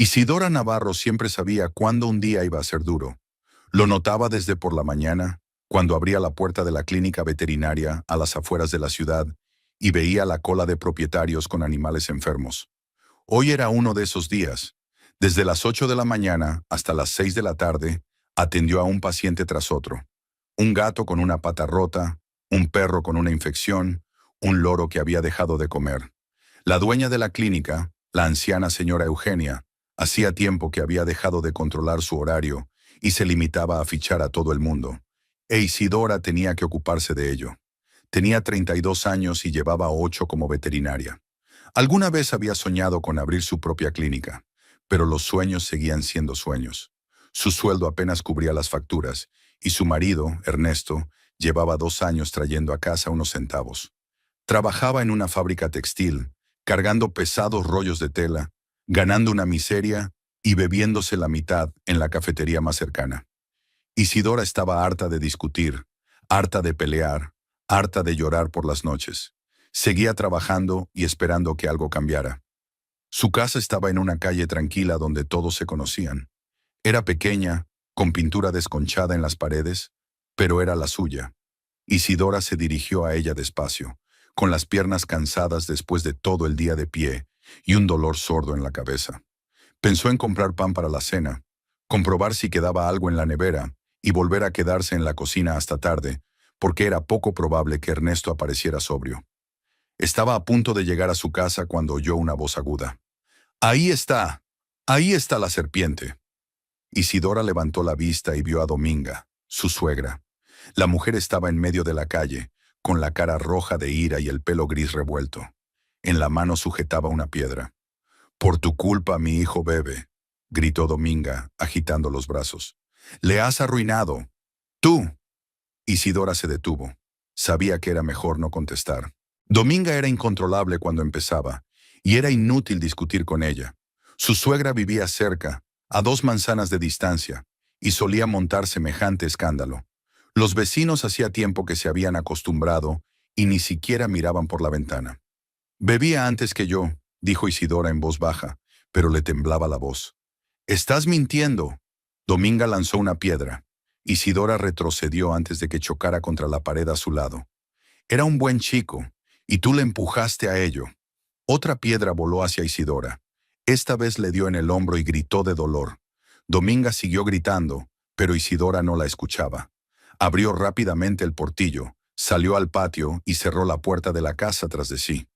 Isidora Navarro siempre sabía cuándo un día iba a ser duro. Lo notaba desde por la mañana, cuando abría la puerta de la clínica veterinaria a las afueras de la ciudad y veía la cola de propietarios con animales enfermos. Hoy era uno de esos días. Desde las 8 de la mañana hasta las 6 de la tarde, atendió a un paciente tras otro. Un gato con una pata rota, un perro con una infección, un loro que había dejado de comer. La dueña de la clínica, la anciana señora Eugenia, hacía tiempo que había dejado de controlar su horario y se limitaba a fichar a todo el mundo. E Isidora tenía que ocuparse de ello. Tenía 32 años y llevaba 8 como veterinaria. Alguna vez había soñado con abrir su propia clínica, pero los sueños seguían siendo sueños. Su sueldo apenas cubría las facturas, y su marido, Ernesto, llevaba 2 años trayendo a casa unos centavos. Trabajaba en una fábrica textil, cargando pesados rollos de tela, ganando una miseria y bebiéndose la mitad en la cafetería más cercana. Isidora estaba harta de discutir, harta de pelear, harta de llorar por las noches. Seguía trabajando y esperando que algo cambiara. Su casa estaba en una calle tranquila donde todos se conocían. Era pequeña, con pintura desconchada en las paredes, pero era la suya. Isidora se dirigió a ella despacio, con las piernas cansadas después de todo el día de pie y un dolor sordo en la cabeza. Pensó en comprar pan para la cena, comprobar si quedaba algo en la nevera y volver a quedarse en la cocina hasta tarde, porque era poco probable que Ernesto apareciera sobrio. Estaba a punto de llegar a su casa cuando oyó una voz aguda. ¡Ahí está! ¡Ahí está la serpiente! Isidora levantó la vista y vio a Dominga, su suegra. La mujer estaba en medio de la calle, con la cara roja de ira y el pelo gris revuelto. En la mano sujetaba una piedra. «Por tu culpa mi hijo bebe», gritó Dominga, agitando los brazos. «Le has arruinado. ¡Tú!». Isidora se detuvo. Sabía que era mejor no contestar. Dominga era incontrolable cuando empezaba, y era inútil discutir con ella. Su suegra vivía cerca, a 2 manzanas de distancia, y solía montar semejante escándalo. Los vecinos hacía tiempo que se habían acostumbrado y ni siquiera miraban por la ventana. «Bebía antes que yo», dijo Isidora en voz baja, pero le temblaba la voz. «Estás mintiendo». Dominga lanzó una piedra. Isidora retrocedió antes de que chocara contra la pared a su lado. «Era un buen chico, y tú le empujaste a ello». Otra piedra voló hacia Isidora. Esta vez le dio en el hombro y gritó de dolor. Dominga siguió gritando, pero Isidora no la escuchaba. Abrió rápidamente el portillo, salió al patio y cerró la puerta de la casa tras de sí.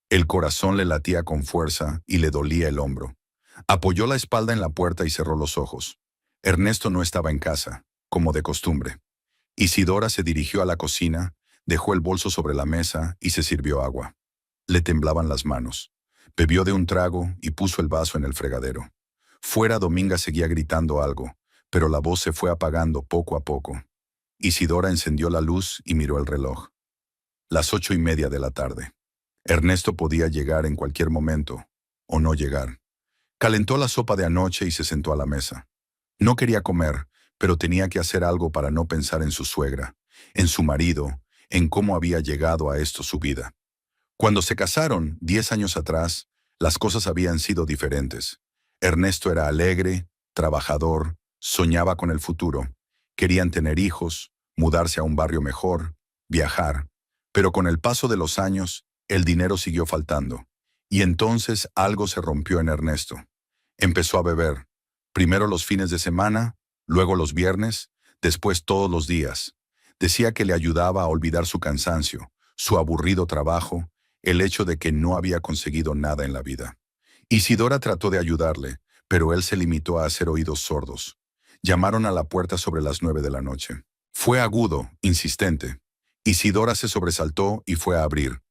El corazón le latía con fuerza y le dolía el hombro. Apoyó la espalda en la puerta y cerró los ojos. Ernesto no estaba en casa, como de costumbre. Isidora se dirigió a la cocina, dejó el bolso sobre la mesa y se sirvió agua. Le temblaban las manos. Bebió de un trago y puso el vaso en el fregadero. Fuera Dominga seguía gritando algo, pero la voz se fue apagando poco a poco. Isidora encendió la luz y miró el reloj. Las 8:30 de la tarde. Ernesto podía llegar en cualquier momento, o no llegar. Calentó la sopa de anoche y se sentó a la mesa. No quería comer, pero tenía que hacer algo para no pensar en su suegra, en su marido, en cómo había llegado a esto su vida. Cuando se casaron, 10 años atrás, las cosas habían sido diferentes. Ernesto era alegre, trabajador, soñaba con el futuro. Querían tener hijos, mudarse a un barrio mejor, viajar. Pero con el paso de los años, el dinero siguió faltando. Y entonces algo se rompió en Ernesto. Empezó a beber. Primero los fines de semana, luego los viernes, después todos los días. Decía que le ayudaba a olvidar su cansancio, su aburrido trabajo, el hecho de que no había conseguido nada en la vida. Isidora trató de ayudarle, pero él se limitó a hacer oídos sordos. Llamaron a la puerta sobre las 9 de la noche. Fue agudo, insistente. Isidora se sobresaltó y fue a abrir.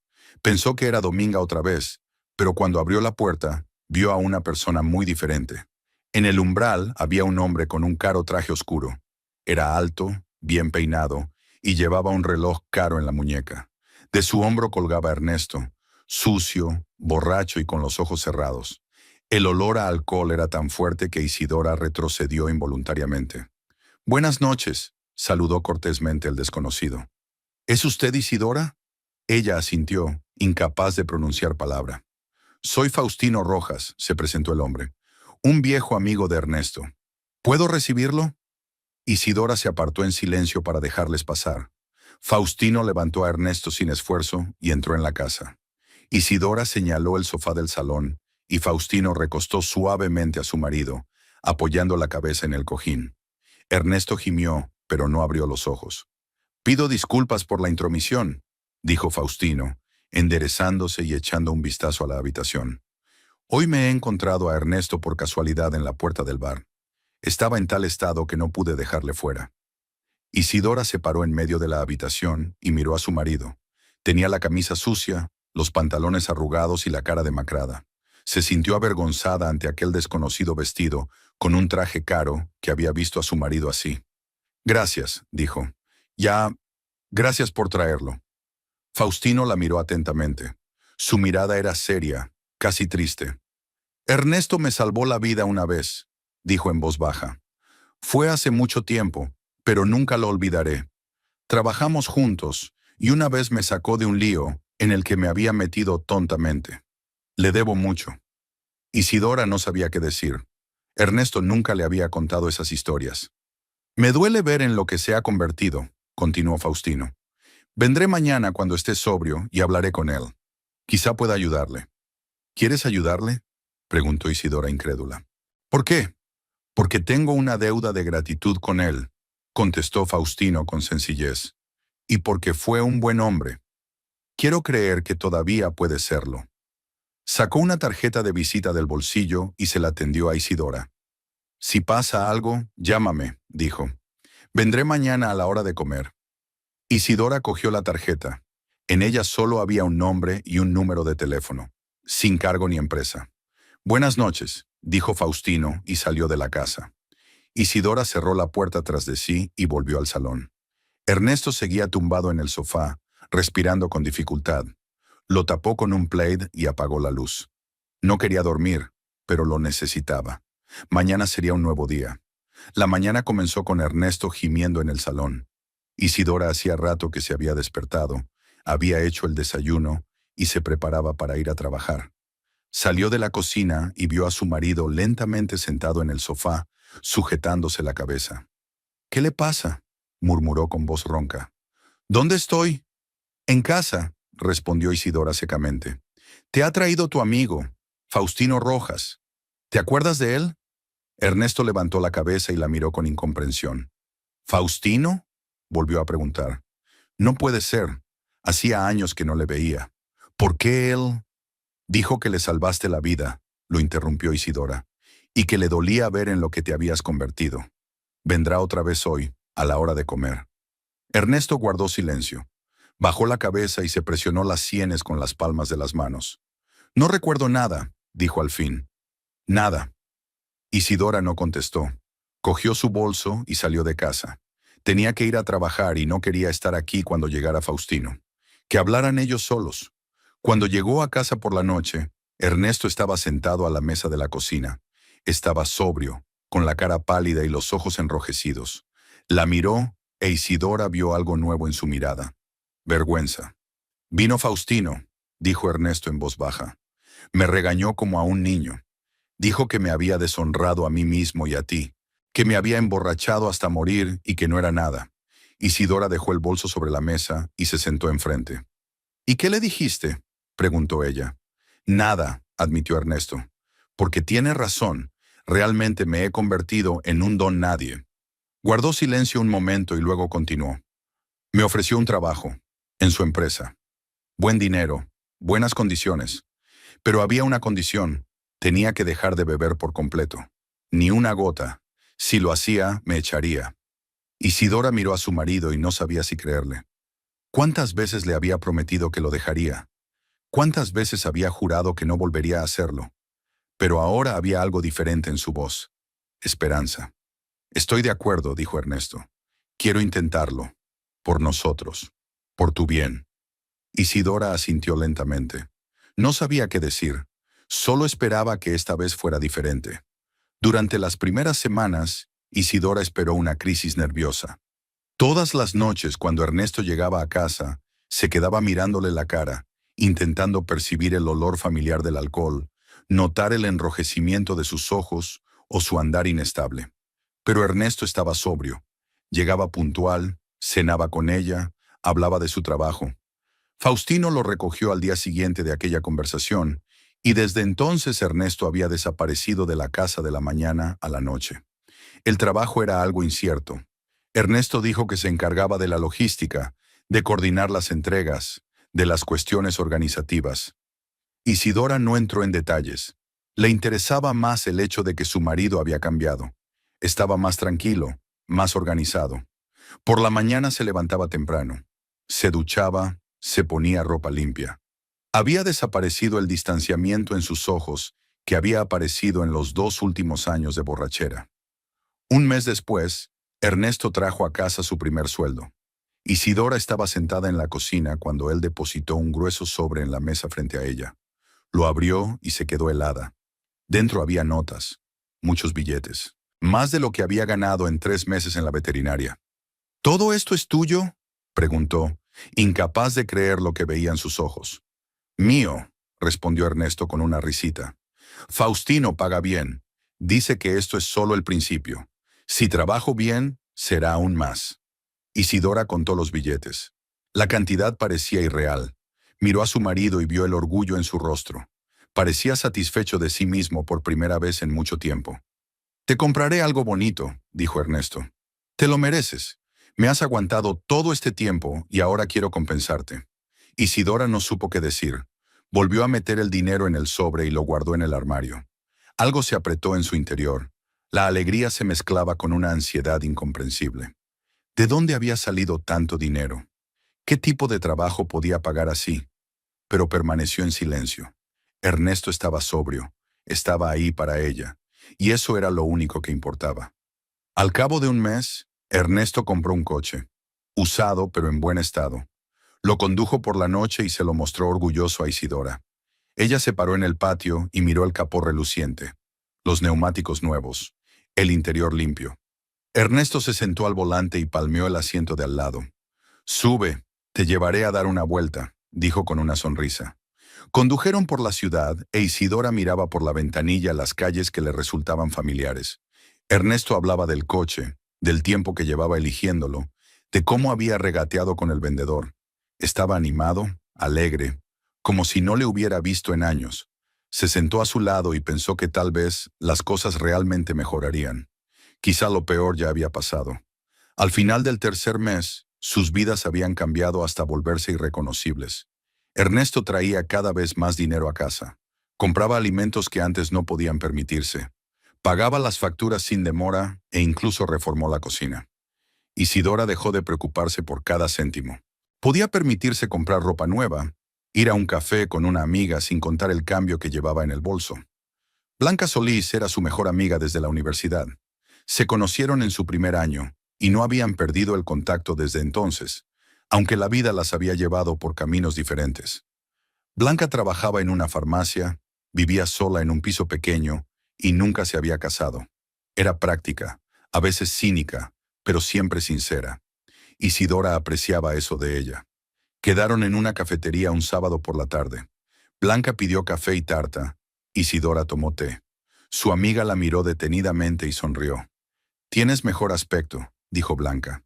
Pensó que era Dominga otra vez, pero cuando abrió la puerta, vio a una persona muy diferente. En el umbral había un hombre con un caro traje oscuro. Era alto, bien peinado, y llevaba un reloj caro en la muñeca. De su hombro colgaba Ernesto, sucio, borracho y con los ojos cerrados. El olor a alcohol era tan fuerte que Isidora retrocedió involuntariamente. «Buenas noches», saludó cortésmente el desconocido. «¿Es usted Isidora?». Ella asintió, incapaz de pronunciar palabra. «Soy Faustino Rojas», se presentó el hombre. Un viejo amigo de Ernesto. ¿Puedo recibirlo? Isidora se apartó en silencio para dejarles pasar. Faustino levantó a Ernesto sin esfuerzo y entró en la casa. Isidora señaló el sofá del salón y Faustino recostó suavemente a su marido, apoyando la cabeza en el cojín. Ernesto gimió, pero no abrió los ojos. «Pido disculpas por la intromisión», dijo Faustino, enderezándose y echando un vistazo a la habitación. «Hoy me he encontrado a Ernesto por casualidad en la puerta del bar. Estaba en tal estado que no pude dejarle fuera». Isidora se paró en medio de la habitación y miró a su marido. Tenía la camisa sucia, los pantalones arrugados y la cara demacrada. Se sintió avergonzada ante aquel desconocido vestido, con un traje caro que había visto a su marido así. «Gracias», dijo. Gracias por traerlo». Faustino la miró atentamente. Su mirada era seria, casi triste. «Ernesto me salvó la vida una vez», dijo en voz baja. «Fue hace mucho tiempo, pero nunca lo olvidaré. Trabajamos juntos y una vez me sacó de un lío en el que me había metido tontamente. Le debo mucho». Isidora no sabía qué decir. Ernesto nunca le había contado esas historias. «Me duele ver en lo que se ha convertido», continuó Faustino. «Vendré mañana cuando esté sobrio y hablaré con él. Quizá pueda ayudarle». «¿Quieres ayudarle?», preguntó Isidora incrédula. «¿Por qué?». «Porque tengo una deuda de gratitud con él», contestó Faustino con sencillez. «Y porque fue un buen hombre. Quiero creer que todavía puede serlo». Sacó una tarjeta de visita del bolsillo y se la tendió a Isidora. «Si pasa algo, llámame», dijo. «Vendré mañana a la hora de comer». Isidora cogió la tarjeta. En ella solo había un nombre y un número de teléfono, sin cargo ni empresa. «Buenas noches», dijo Faustino y salió de la casa. Isidora cerró la puerta tras de sí y volvió al salón. Ernesto seguía tumbado en el sofá, respirando con dificultad. Lo tapó con un plaid y apagó la luz. No quería dormir, pero lo necesitaba. Mañana sería un nuevo día. La mañana comenzó con Ernesto gimiendo en el salón. Isidora hacía rato que se había despertado, había hecho el desayuno y se preparaba para ir a trabajar. Salió de la cocina y vio a su marido lentamente sentado en el sofá, sujetándose la cabeza. «¿Qué le pasa?», murmuró con voz ronca. «¿Dónde estoy?». «En casa», respondió Isidora secamente. «Te ha traído tu amigo, Faustino Rojas. ¿Te acuerdas de él?». Ernesto levantó la cabeza y la miró con incomprensión. «¿Faustino?», volvió a preguntar. «No puede ser. Hacía años que no le veía. ¿Por qué él?». «Dijo que le salvaste la vida», lo interrumpió Isidora, «y que le dolía ver en lo que te habías convertido. Vendrá otra vez hoy, a la hora de comer». Ernesto guardó silencio. Bajó la cabeza y se presionó las sienes con las palmas de las manos. «No recuerdo nada», dijo al fin. «Nada». Isidora no contestó. Cogió su bolso y salió de casa. Tenía que ir a trabajar y no quería estar aquí cuando llegara Faustino. Que hablaran ellos solos. Cuando llegó a casa por la noche, Ernesto estaba sentado a la mesa de la cocina. Estaba sobrio, con la cara pálida y los ojos enrojecidos. La miró e Isidora vio algo nuevo en su mirada. Vergüenza. «Vino Faustino», dijo Ernesto en voz baja. «Me regañó como a un niño. Dijo que me había deshonrado a mí mismo y a ti, que me había emborrachado hasta morir y que no era nada». Isidora dejó el bolso sobre la mesa y se sentó enfrente. «¿Y qué le dijiste?», preguntó ella. «Nada», admitió Ernesto. «Porque tiene razón. Realmente me he convertido en un don nadie». Guardó silencio un momento y luego continuó. «Me ofreció un trabajo, en su empresa. Buen dinero, buenas condiciones. Pero había una condición. Tenía que dejar de beber por completo. Ni una gota. Si lo hacía, me echaría». Isidora miró a su marido y no sabía si creerle. ¿Cuántas veces le había prometido que lo dejaría? ¿Cuántas veces había jurado que no volvería a hacerlo? Pero ahora había algo diferente en su voz. Esperanza. «Estoy de acuerdo», dijo Ernesto. «Quiero intentarlo. Por nosotros. Por tu bien». Isidora asintió lentamente. No sabía qué decir. Solo esperaba que esta vez fuera diferente. Durante las primeras semanas, Isidora esperó una crisis nerviosa. Todas las noches, cuando Ernesto llegaba a casa, se quedaba mirándole la cara, intentando percibir el olor familiar del alcohol, notar el enrojecimiento de sus ojos o su andar inestable. Pero Ernesto estaba sobrio. Llegaba puntual, cenaba con ella, hablaba de su trabajo. Faustino lo recogió al día siguiente de aquella conversación, y desde entonces Ernesto había desaparecido de la casa de la mañana a la noche. El trabajo era algo incierto. Ernesto dijo que se encargaba de la logística, de coordinar las entregas, de las cuestiones organizativas. Isidora no entró en detalles. Le interesaba más el hecho de que su marido había cambiado. Estaba más tranquilo, más organizado. Por la mañana se levantaba temprano. Se duchaba, se ponía ropa limpia. Había desaparecido el distanciamiento en sus ojos que había aparecido en los 2 últimos años de borrachera. Un mes después, Ernesto trajo a casa su primer sueldo. Isidora estaba sentada en la cocina cuando él depositó un grueso sobre en la mesa frente a ella. Lo abrió y se quedó helada. Dentro había notas, muchos billetes, más de lo que había ganado en 3 meses en la veterinaria. ¿Todo esto es tuyo?, preguntó, incapaz de creer lo que veía en sus ojos. Mío, respondió Ernesto con una risita. Faustino paga bien. Dice que esto es solo el principio. Si trabajo bien, será aún más. Isidora contó los billetes. La cantidad parecía irreal. Miró a su marido y vio el orgullo en su rostro. Parecía satisfecho de sí mismo por primera vez en mucho tiempo. Te compraré algo bonito, dijo Ernesto. Te lo mereces. Me has aguantado todo este tiempo y ahora quiero compensarte. Isidora no supo qué decir. Volvió a meter el dinero en el sobre y lo guardó en el armario. Algo se apretó en su interior. La alegría se mezclaba con una ansiedad incomprensible. ¿De dónde había salido tanto dinero? ¿Qué tipo de trabajo podía pagar así? Pero permaneció en silencio. Ernesto estaba sobrio, estaba ahí para ella, y eso era lo único que importaba. Al cabo de un mes, Ernesto compró un coche, usado pero en buen estado. Lo condujo por la noche y se lo mostró orgulloso a Isidora. Ella se paró en el patio y miró el capó reluciente, los neumáticos nuevos, el interior limpio. Ernesto se sentó al volante y palmeó el asiento de al lado. Sube, te llevaré a dar una vuelta, dijo con una sonrisa. Condujeron por la ciudad e Isidora miraba por la ventanilla las calles que le resultaban familiares. Ernesto hablaba del coche, del tiempo que llevaba eligiéndolo, de cómo había regateado con el vendedor. Estaba animado, alegre, como si no le hubiera visto en años. Se sentó a su lado y pensó que tal vez las cosas realmente mejorarían. Quizá lo peor ya había pasado. Al final del tercer mes, sus vidas habían cambiado hasta volverse irreconocibles. Ernesto traía cada vez más dinero a casa. Compraba alimentos que antes no podían permitirse. Pagaba las facturas sin demora e incluso reformó la cocina. Isidora dejó de preocuparse por cada céntimo. Podía permitirse comprar ropa nueva, ir a un café con una amiga sin contar el cambio que llevaba en el bolso. Blanca Solís era su mejor amiga desde la universidad. Se conocieron en su primer año y no habían perdido el contacto desde entonces, aunque la vida las había llevado por caminos diferentes. Blanca trabajaba en una farmacia, vivía sola en un piso pequeño y nunca se había casado. Era práctica, a veces cínica, pero siempre sincera. Isidora apreciaba eso de ella. Quedaron en una cafetería un sábado por la tarde. Blanca pidió café y tarta. Isidora tomó té. Su amiga la miró detenidamente y sonrió. «Tienes mejor aspecto», dijo Blanca.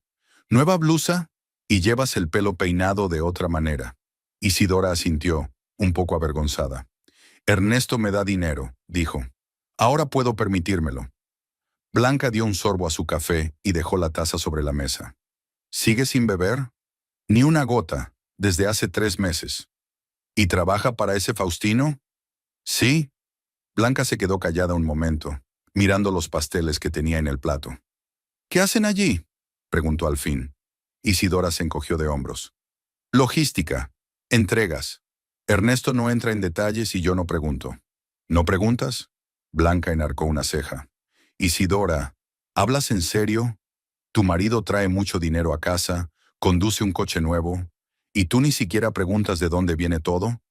«¿Nueva blusa? Y llevas el pelo peinado de otra manera». Isidora asintió, un poco avergonzada. «Ernesto me da dinero», dijo. «Ahora puedo permitírmelo». Blanca dio un sorbo a su café y dejó la taza sobre la mesa. «¿Sigue sin beber?» «Ni una gota, desde hace 3 meses». «¿Y trabaja para ese Faustino?» «Sí». Blanca se quedó callada un momento, mirando los pasteles que tenía en el plato. «¿Qué hacen allí?», preguntó al fin. Isidora se encogió de hombros. «Logística. Entregas. Ernesto no entra en detalles y yo no pregunto». «¿No preguntas?». Blanca enarcó una ceja. «Isidora, ¿hablas en serio? Tu marido trae mucho dinero a casa, conduce un coche nuevo, ¿y tú ni siquiera preguntas de dónde viene todo?».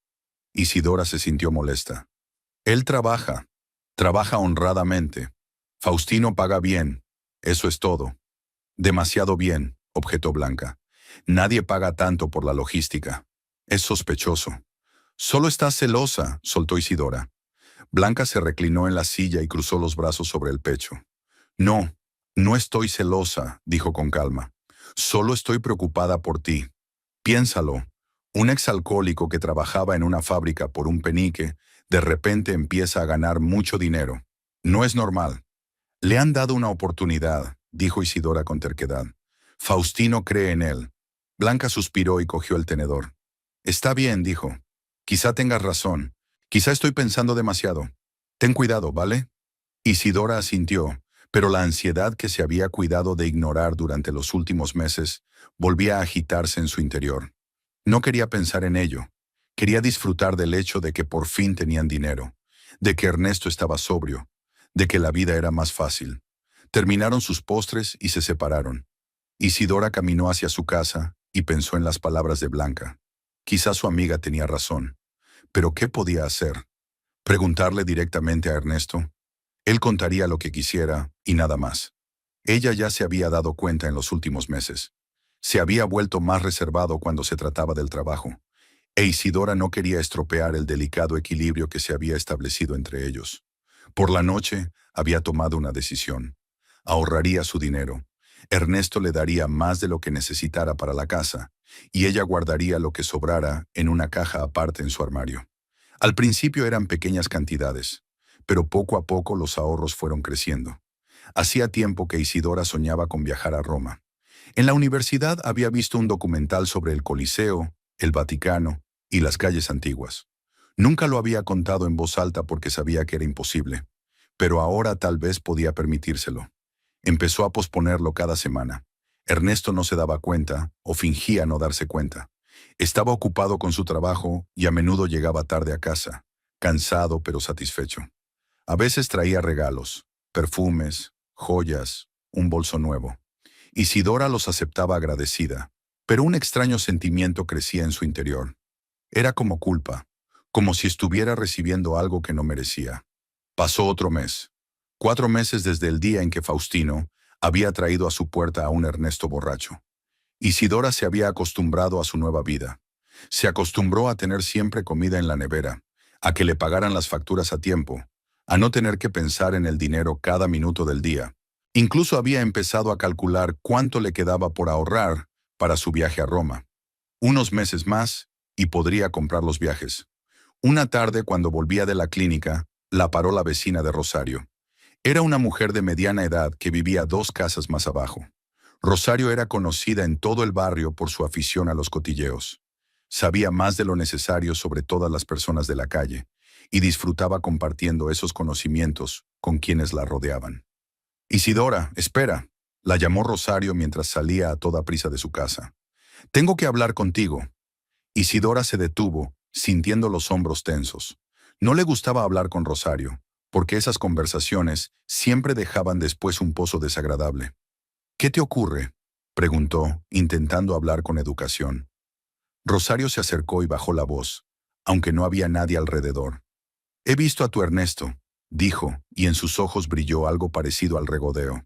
Isidora se sintió molesta. «Él trabaja honradamente. Faustino paga bien, eso es todo». «Demasiado bien», objetó Blanca. «Nadie paga tanto por la logística. Es sospechoso». «Solo estás celosa», soltó Isidora. Blanca se reclinó en la silla y cruzó los brazos sobre el pecho. No, no estoy celosa, dijo con calma. Solo estoy preocupada por ti. Piénsalo. Un exalcohólico que trabajaba en una fábrica por un penique, de repente empieza a ganar mucho dinero. No es normal. Le han dado una oportunidad, dijo Isidora con terquedad. Faustino cree en él. Blanca suspiró y cogió el tenedor. Está bien, dijo. Quizá tengas razón. Quizá estoy pensando demasiado. Ten cuidado, ¿vale? Isidora asintió, pero la ansiedad que se había cuidado de ignorar durante los últimos meses volvía a agitarse en su interior. No quería pensar en ello. Quería disfrutar del hecho de que por fin tenían dinero, de que Ernesto estaba sobrio, de que la vida era más fácil. Terminaron sus postres y se separaron. Isidora caminó hacia su casa y pensó en las palabras de Blanca. Quizá su amiga tenía razón. ¿Pero qué podía hacer? ¿Preguntarle directamente a Ernesto? Él contaría lo que quisiera y nada más. Ella ya se había dado cuenta en los últimos meses. Se había vuelto más reservado cuando se trataba del trabajo, e Isidora no quería estropear el delicado equilibrio que se había establecido entre ellos. Por la noche había tomado una decisión. Ahorraría su dinero. Ernesto le daría más de lo que necesitara para la casa, y ella guardaría lo que sobrara en una caja aparte en su armario. Al principio eran pequeñas cantidades, pero poco a poco los ahorros fueron creciendo. Hacía tiempo que Isidora soñaba con viajar a Roma. En la universidad había visto un documental sobre el Coliseo, el Vaticano y las calles antiguas. Nunca lo había contado en voz alta porque sabía que era imposible, pero ahora tal vez podía permitírselo. Empezó a posponerlo cada semana. Ernesto no se daba cuenta o fingía no darse cuenta. Estaba ocupado con su trabajo y a menudo llegaba tarde a casa, cansado pero satisfecho. A veces traía regalos, perfumes, joyas, un bolso nuevo. Isidora los aceptaba agradecida, pero un extraño sentimiento crecía en su interior. Era como culpa, como si estuviera recibiendo algo que no merecía. Pasó otro mes. 4 meses desde el día en que Faustino había traído a su puerta a un Ernesto borracho. Isidora se había acostumbrado a su nueva vida. Se acostumbró a tener siempre comida en la nevera, a que le pagaran las facturas a tiempo, a no tener que pensar en el dinero cada minuto del día. Incluso había empezado a calcular cuánto le quedaba por ahorrar para su viaje a Roma. Unos meses más y podría comprar los viajes. Una tarde, cuando volvía de la clínica, la paró la vecina de Rosario. Era una mujer de mediana edad que vivía 2 casas más abajo. Rosario era conocida en todo el barrio por su afición a los cotilleos. Sabía más de lo necesario sobre todas las personas de la calle y disfrutaba compartiendo esos conocimientos con quienes la rodeaban. Isidora, espera, la llamó Rosario mientras salía a toda prisa de su casa. Tengo que hablar contigo. Isidora se detuvo, sintiendo los hombros tensos. No le gustaba hablar con Rosario, porque esas conversaciones siempre dejaban después un pozo desagradable. ¿Qué te ocurre?, preguntó, intentando hablar con educación. Rosario se acercó y bajó la voz, aunque no había nadie alrededor. He visto a tu Ernesto, dijo, y en sus ojos brilló algo parecido al regodeo.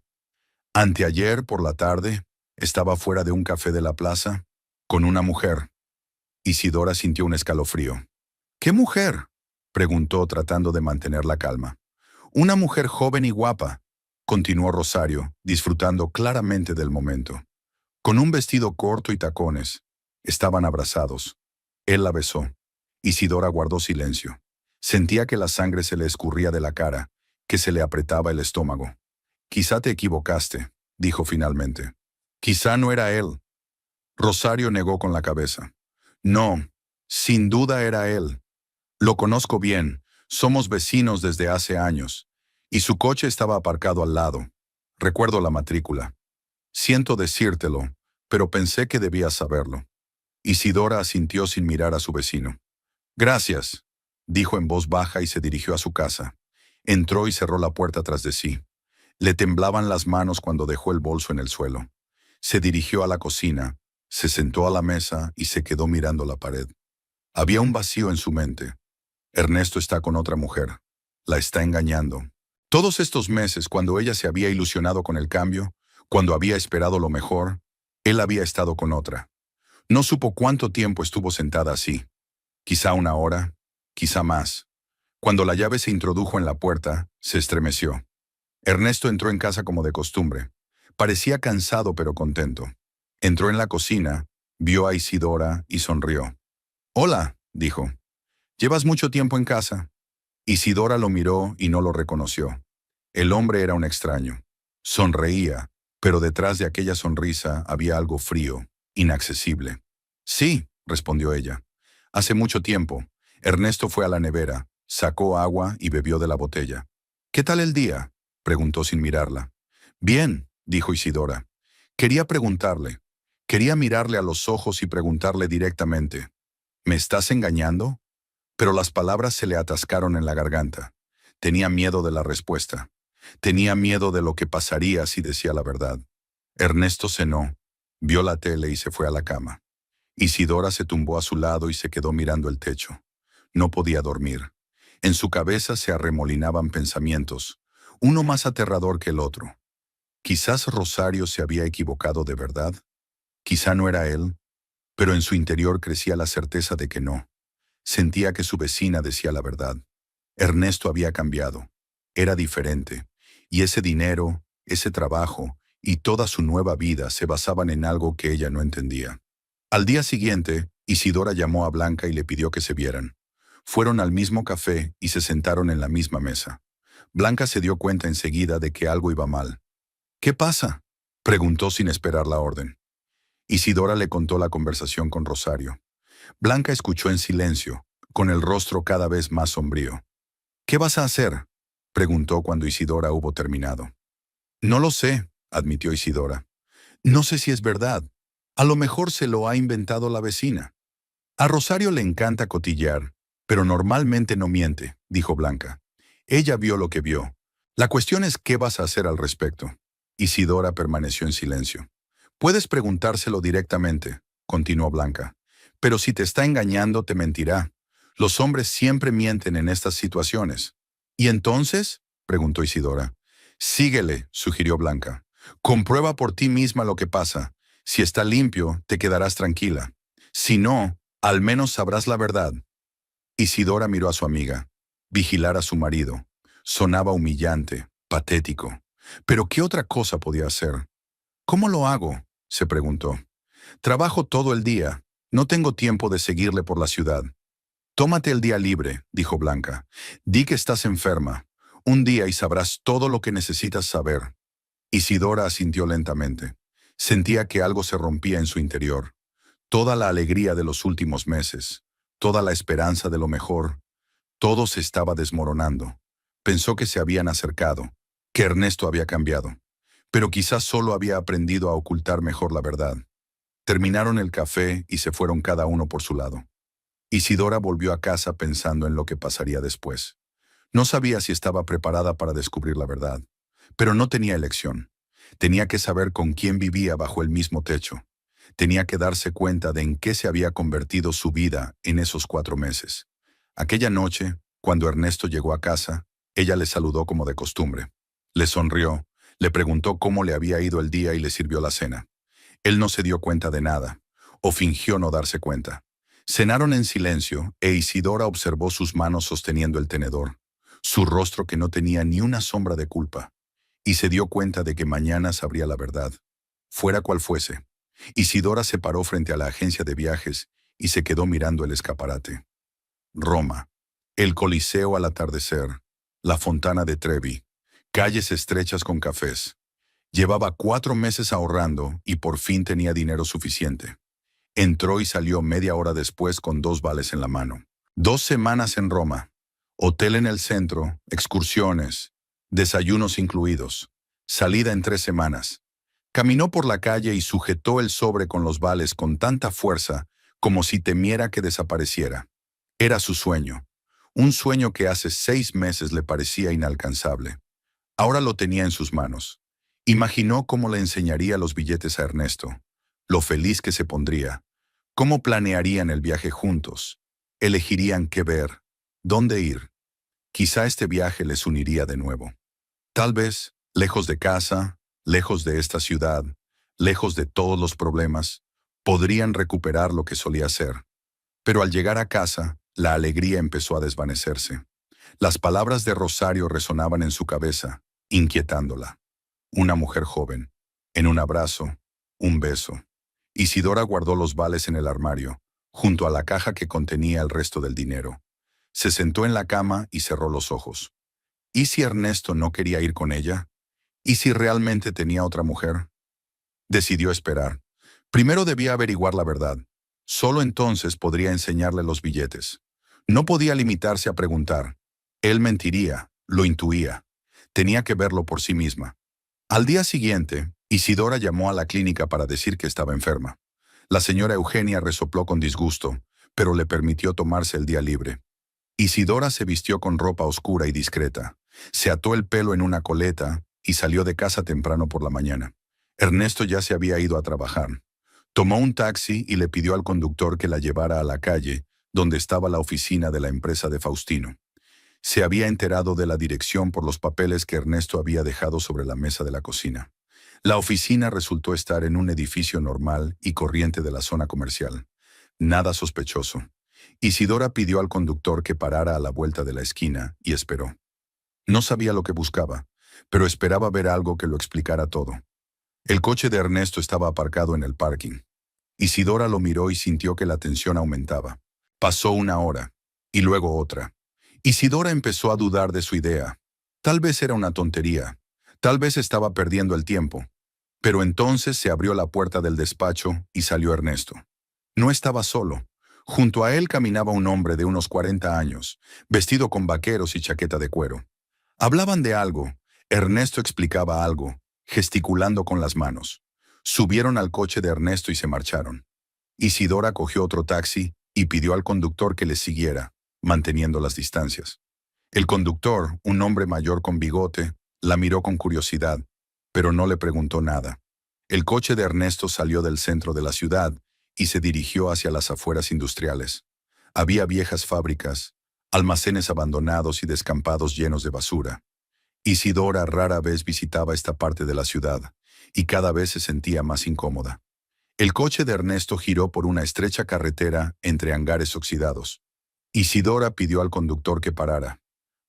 Anteayer, por la tarde, estaba fuera de un café de la plaza, con una mujer. Isidora sintió un escalofrío. ¿Qué mujer?, preguntó tratando de mantener la calma. Una mujer joven y guapa, continuó Rosario, disfrutando claramente del momento. Con un vestido corto y tacones. Estaban abrazados. Él la besó. Isidora guardó silencio. Sentía que la sangre se le escurría de la cara, que se le apretaba el estómago. Quizá te equivocaste, dijo finalmente. Quizá no era él. Rosario negó con la cabeza. No, sin duda era él. Lo conozco bien, somos vecinos desde hace años, y su coche estaba aparcado al lado. Recuerdo la matrícula. Siento decírtelo, pero pensé que debías saberlo. Isidora asintió sin mirar a su vecino. Gracias, dijo en voz baja y se dirigió a su casa. Entró y cerró la puerta tras de sí. Le temblaban las manos cuando dejó el bolso en el suelo. Se dirigió a la cocina, se sentó a la mesa y se quedó mirando la pared. Había un vacío en su mente. Ernesto está con otra mujer. La está engañando. Todos estos meses, cuando ella se había ilusionado con el cambio, cuando había esperado lo mejor, él había estado con otra. No supo cuánto tiempo estuvo sentada así. Quizá 1 hora, quizá más. Cuando la llave se introdujo en la puerta, se estremeció. Ernesto entró en casa como de costumbre. Parecía cansado pero contento. Entró en la cocina, vio a Isidora y sonrió. «Hola», dijo. «¿Llevas mucho tiempo en casa?» Isidora lo miró y no lo reconoció. El hombre era un extraño. Sonreía, pero detrás de aquella sonrisa había algo frío, inaccesible. «Sí», respondió ella. «Hace mucho tiempo». Ernesto fue a la nevera, sacó agua y bebió de la botella. «¿Qué tal el día?», preguntó sin mirarla. «Bien», dijo Isidora. Quería preguntarle. Quería mirarle a los ojos y preguntarle directamente. «¿Me estás engañando?». Pero las palabras se le atascaron en la garganta. Tenía miedo de la respuesta. Tenía miedo de lo que pasaría si decía la verdad. Ernesto cenó, vio la tele y se fue a la cama. Isidora se tumbó a su lado y se quedó mirando el techo. No podía dormir. En su cabeza se arremolinaban pensamientos, uno más aterrador que el otro. Quizás Rosario se había equivocado de verdad. Quizá no era él, pero en su interior crecía la certeza de que no. Sentía que su vecina decía la verdad. Ernesto había cambiado. Era diferente. Y ese dinero, ese trabajo y toda su nueva vida se basaban en algo que ella no entendía. Al día siguiente, Isidora llamó a Blanca y le pidió que se vieran. Fueron al mismo café y se sentaron en la misma mesa. Blanca se dio cuenta enseguida de que algo iba mal. «¿Qué pasa?», preguntó sin esperar la orden. Isidora le contó la conversación con Rosario. Blanca escuchó en silencio, con el rostro cada vez más sombrío. «¿Qué vas a hacer?», preguntó cuando Isidora hubo terminado. «No lo sé», admitió Isidora. «No sé si es verdad. A lo mejor se lo ha inventado la vecina». «A Rosario le encanta cotillar, pero normalmente no miente», dijo Blanca. «Ella vio lo que vio. La cuestión es qué vas a hacer al respecto». Isidora permaneció en silencio. «Puedes preguntárselo directamente», continuó Blanca. «Pero si te está engañando, te mentirá. Los hombres siempre mienten en estas situaciones». «¿Y entonces?», preguntó Isidora. «Síguele», sugirió Blanca. «Comprueba por ti misma lo que pasa. Si está limpio, te quedarás tranquila. Si no, al menos sabrás la verdad». Isidora miró a su amiga. Vigilar a su marido. Sonaba humillante, patético. Pero ¿qué otra cosa podía hacer? «¿Cómo lo hago?», se preguntó. «Trabajo todo el día. No tengo tiempo de seguirle por la ciudad». «Tómate el día libre», dijo Blanca. «Di que estás enferma. Un día y sabrás todo lo que necesitas saber». Isidora asintió lentamente. Sentía que algo se rompía en su interior. Toda la alegría de los últimos meses, toda la esperanza de lo mejor, todo se estaba desmoronando. Pensó que se habían acercado, que Ernesto había cambiado, pero quizás solo había aprendido a ocultar mejor la verdad. Terminaron el café y se fueron cada uno por su lado. Isidora volvió a casa pensando en lo que pasaría después. No sabía si estaba preparada para descubrir la verdad, pero no tenía elección. Tenía que saber con quién vivía bajo el mismo techo. Tenía que darse cuenta de en qué se había convertido su vida en esos 4 meses. Aquella noche, cuando Ernesto llegó a casa, ella le saludó como de costumbre. Le sonrió, le preguntó cómo le había ido el día y le sirvió la cena. Él no se dio cuenta de nada, o fingió no darse cuenta. Cenaron en silencio e Isidora observó sus manos sosteniendo el tenedor, su rostro que no tenía ni una sombra de culpa, y se dio cuenta de que mañana sabría la verdad, fuera cual fuese. Isidora se paró frente a la agencia de viajes y se quedó mirando el escaparate. Roma, el Coliseo al atardecer, la Fontana de Trevi, calles estrechas con cafés. Llevaba 4 meses ahorrando y por fin tenía dinero suficiente. Entró y salió media hora después con 2 vales en la mano. 2 semanas en Roma. Hotel en el centro, excursiones, desayunos incluidos. Salida en 3 semanas. Caminó por la calle y sujetó el sobre con los vales con tanta fuerza como si temiera que desapareciera. Era su sueño. Un sueño que hace 6 meses le parecía inalcanzable. Ahora lo tenía en sus manos. Imaginó cómo le enseñaría los billetes a Ernesto, lo feliz que se pondría, cómo planearían el viaje juntos, elegirían qué ver, dónde ir. Quizá este viaje les uniría de nuevo. Tal vez, lejos de casa, lejos de esta ciudad, lejos de todos los problemas, podrían recuperar lo que solía ser. Pero al llegar a casa, la alegría empezó a desvanecerse. Las palabras de Rosario resonaban en su cabeza, inquietándola. Una mujer joven. En un abrazo, un beso. Isidora guardó los vales en el armario, junto a la caja que contenía el resto del dinero. Se sentó en la cama y cerró los ojos. ¿Y si Ernesto no quería ir con ella? ¿Y si realmente tenía otra mujer? Decidió esperar. Primero debía averiguar la verdad. Solo entonces podría enseñarle los billetes. No podía limitarse a preguntar. Él mentiría, lo intuía. Tenía que verlo por sí misma. Al día siguiente, Isidora llamó a la clínica para decir que estaba enferma. La señora Eugenia resopló con disgusto, pero le permitió tomarse el día libre. Isidora se vistió con ropa oscura y discreta. Se ató el pelo en una coleta y salió de casa temprano por la mañana. Ernesto ya se había ido a trabajar. Tomó un taxi y le pidió al conductor que la llevara a la calle, donde estaba la oficina de la empresa de Faustino. Se había enterado de la dirección por los papeles que Ernesto había dejado sobre la mesa de la cocina. La oficina resultó estar en un edificio normal y corriente de la zona comercial. Nada sospechoso. Isidora pidió al conductor que parara a la vuelta de la esquina y esperó. No sabía lo que buscaba, pero esperaba ver algo que lo explicara todo. El coche de Ernesto estaba aparcado en el parking. Isidora lo miró y sintió que la tensión aumentaba. Pasó una hora, y luego otra. Isidora empezó a dudar de su idea. Tal vez era una tontería. Tal vez estaba perdiendo el tiempo. Pero entonces se abrió la puerta del despacho y salió Ernesto. No estaba solo. Junto a él caminaba un hombre de unos 40 años, vestido con vaqueros y chaqueta de cuero. Hablaban de algo. Ernesto explicaba algo, gesticulando con las manos. Subieron al coche de Ernesto y se marcharon. Isidora cogió otro taxi y pidió al conductor que les siguiera, manteniendo las distancias. El conductor, un hombre mayor con bigote, la miró con curiosidad, pero no le preguntó nada. El coche de Ernesto salió del centro de la ciudad y se dirigió hacia las afueras industriales. Había viejas fábricas, almacenes abandonados y descampados llenos de basura. Isidora rara vez visitaba esta parte de la ciudad, y cada vez se sentía más incómoda. El coche de Ernesto giró por una estrecha carretera entre hangares oxidados. Isidora pidió al conductor que parara.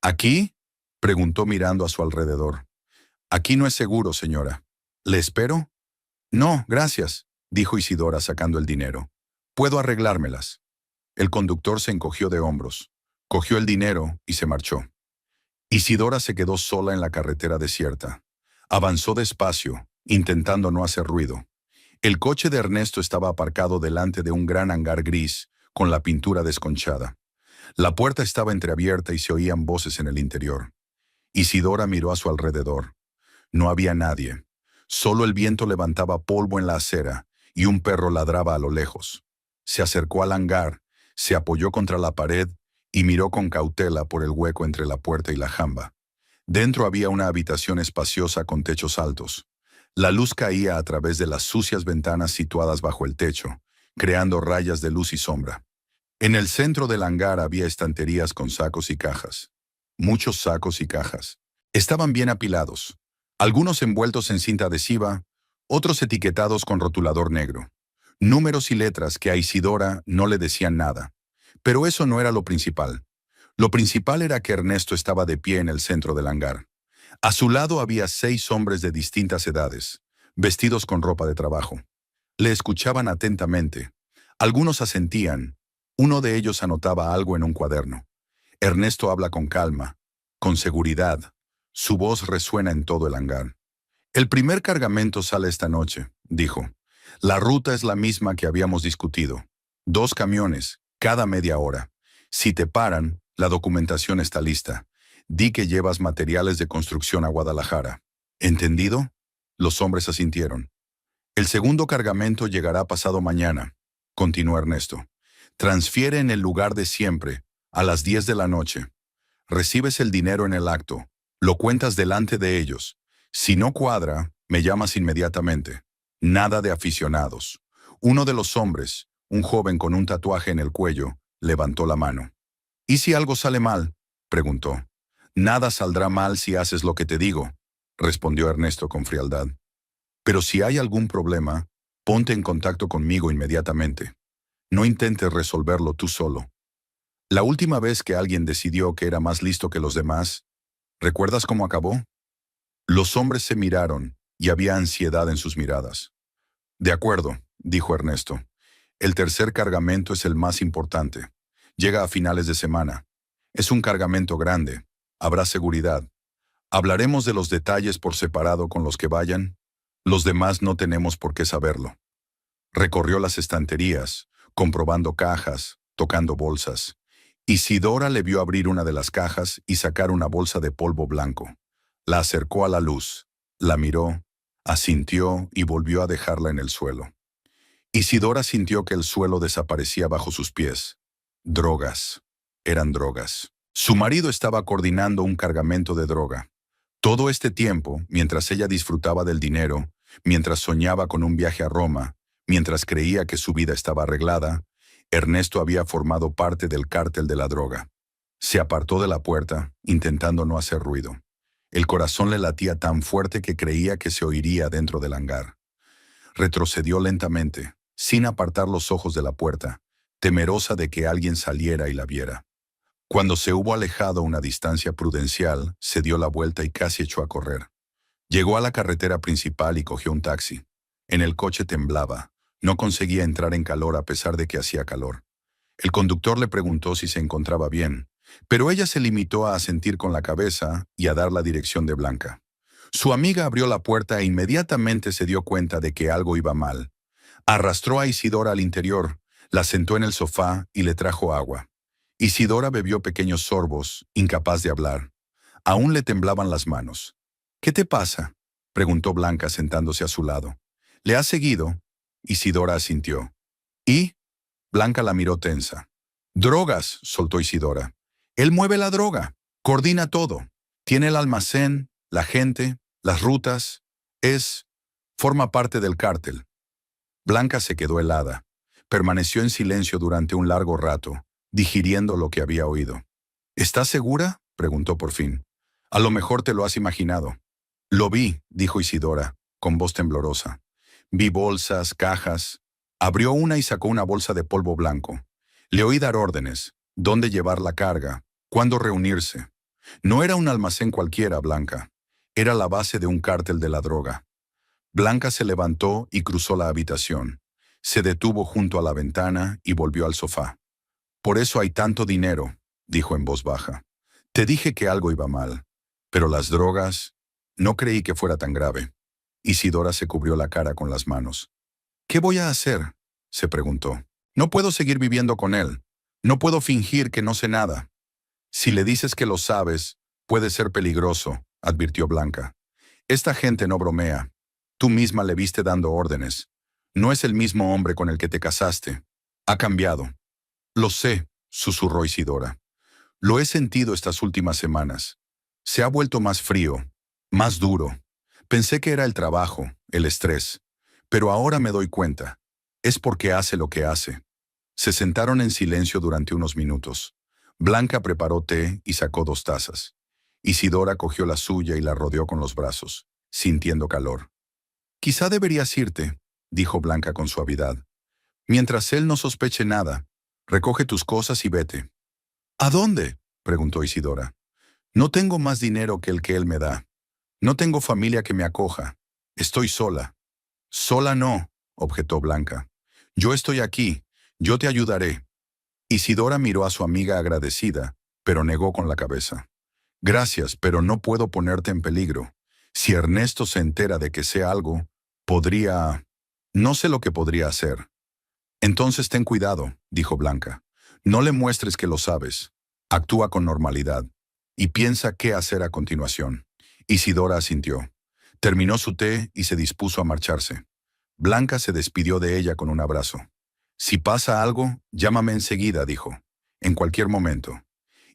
¿Aquí?, preguntó mirando a su alrededor. Aquí no es seguro, señora. ¿Le espero? No, gracias, dijo Isidora sacando el dinero. Puedo arreglármelas. El conductor se encogió de hombros, cogió el dinero y se marchó. Isidora se quedó sola en la carretera desierta. Avanzó despacio, intentando no hacer ruido. El coche de Ernesto estaba aparcado delante de un gran hangar gris, con la pintura desconchada. La puerta estaba entreabierta y se oían voces en el interior. Isidora miró a su alrededor. No había nadie. Solo el viento levantaba polvo en la acera y un perro ladraba a lo lejos. Se acercó al hangar, se apoyó contra la pared y miró con cautela por el hueco entre la puerta y la jamba. Dentro había una habitación espaciosa con techos altos. La luz caía a través de las sucias ventanas situadas bajo el techo, creando rayas de luz y sombra. En el centro del hangar había estanterías con sacos y cajas. Muchos sacos y cajas. Estaban bien apilados, algunos envueltos en cinta adhesiva, otros etiquetados con rotulador negro. Números y letras que a Isidora no le decían nada. Pero eso no era lo principal. Lo principal era que Ernesto estaba de pie en el centro del hangar. A su lado había 6 hombres de distintas edades, vestidos con ropa de trabajo. Le escuchaban atentamente. Algunos asentían. Uno de ellos anotaba algo en un cuaderno. Ernesto habla con calma, con seguridad. Su voz resuena en todo el hangar. El primer cargamento sale esta noche, dijo. La ruta es la misma que habíamos discutido. 2 camiones, cada media hora. Si te paran, la documentación está lista. Di que llevas materiales de construcción a Guadalajara. ¿Entendido? Los hombres asintieron. El segundo cargamento llegará pasado mañana, continuó Ernesto. Transfiere en el lugar de siempre, a las 10 de la noche. Recibes el dinero en el acto. Lo cuentas delante de ellos. Si no cuadra, me llamas inmediatamente. Nada de aficionados. Uno de los hombres, un joven con un tatuaje en el cuello, levantó la mano. ¿Y si algo sale mal?, preguntó. Nada saldrá mal si haces lo que te digo, respondió Ernesto con frialdad. Pero si hay algún problema, ponte en contacto conmigo inmediatamente. No intentes resolverlo tú solo. La última vez que alguien decidió que era más listo que los demás, ¿recuerdas cómo acabó? Los hombres se miraron y había ansiedad en sus miradas. De acuerdo, dijo Ernesto. El tercer cargamento es el más importante. Llega a finales de semana. Es un cargamento grande. Habrá seguridad. Hablaremos de los detalles por separado con los que vayan. Los demás no tenemos por qué saberlo. Recorrió las estanterías, comprobando cajas, tocando bolsas. Isidora le vio abrir una de las cajas y sacar una bolsa de polvo blanco. La acercó a la luz, la miró, asintió y volvió a dejarla en el suelo. Isidora sintió que el suelo desaparecía bajo sus pies. Drogas. Eran drogas. Su marido estaba coordinando un cargamento de droga. Todo este tiempo, mientras ella disfrutaba del dinero, mientras soñaba con un viaje a Roma, mientras creía que su vida estaba arreglada, Ernesto había formado parte del cártel de la droga. Se apartó de la puerta, intentando no hacer ruido. El corazón le latía tan fuerte que creía que se oiría dentro del hangar. Retrocedió lentamente, sin apartar los ojos de la puerta, temerosa de que alguien saliera y la viera. Cuando se hubo alejado a una distancia prudencial, se dio la vuelta y casi echó a correr. Llegó a la carretera principal y cogió un taxi. En el coche temblaba. No conseguía entrar en calor a pesar de que hacía calor. El conductor le preguntó si se encontraba bien, pero ella se limitó a asentir con la cabeza y a dar la dirección de Blanca. Su amiga abrió la puerta e inmediatamente se dio cuenta de que algo iba mal. Arrastró a Isidora al interior, la sentó en el sofá y le trajo agua. Isidora bebió pequeños sorbos, incapaz de hablar. Aún le temblaban las manos. «¿Qué te pasa?», preguntó Blanca sentándose a su lado. «¿Le has seguido?». Isidora asintió. «¿Y?». Blanca la miró tensa. «Drogas», soltó Isidora. «Él mueve la droga, coordina todo. Tiene el almacén, la gente, las rutas. Forma parte del cártel». Blanca se quedó helada. Permaneció en silencio durante un largo rato, digiriendo lo que había oído. «¿Estás segura?», preguntó por fin. «A lo mejor te lo has imaginado». «Lo vi», dijo Isidora, con voz temblorosa. «Vi bolsas, cajas». Abrió una y sacó una bolsa de polvo blanco. Le oí dar órdenes, dónde llevar la carga, cuándo reunirse. No era un almacén cualquiera, Blanca. Era la base de un cártel de la droga. Blanca se levantó y cruzó la habitación. Se detuvo junto a la ventana y volvió al sofá. «Por eso hay tanto dinero», dijo en voz baja. «Te dije que algo iba mal. Pero las drogas, no creí que fuera tan grave». Isidora se cubrió la cara con las manos. «¿Qué voy a hacer?», se preguntó. «No puedo seguir viviendo con él. No puedo fingir que no sé nada». «Si le dices que lo sabes, puede ser peligroso», advirtió Blanca. «Esta gente no bromea. Tú misma le viste dando órdenes. No es el mismo hombre con el que te casaste. Ha cambiado». «Lo sé», susurró Isidora. «Lo he sentido estas últimas semanas. Se ha vuelto más frío, más duro. Pensé que era el trabajo, el estrés. Pero ahora me doy cuenta. Es porque hace lo que hace». Se sentaron en silencio durante unos minutos. Blanca preparó té y sacó 2 tazas. Isidora cogió la suya y la rodeó con los brazos, sintiendo calor. «Quizá deberías irte», dijo Blanca con suavidad. «Mientras él no sospeche nada, recoge tus cosas y vete». «¿A dónde?», preguntó Isidora. «No tengo más dinero que el que él me da. No tengo familia que me acoja. Estoy sola». «Sola no», objetó Blanca. «Yo estoy aquí. Yo te ayudaré». Isidora miró a su amiga agradecida, pero negó con la cabeza. «Gracias, pero no puedo ponerte en peligro. Si Ernesto se entera de que sé algo, podría... No sé lo que podría hacer». «Entonces ten cuidado», dijo Blanca. «No le muestres que lo sabes. Actúa con normalidad. Y piensa qué hacer a continuación». Isidora asintió. Terminó su té y se dispuso a marcharse. Blanca se despidió de ella con un abrazo. «Si pasa algo, llámame enseguida», dijo. «En cualquier momento».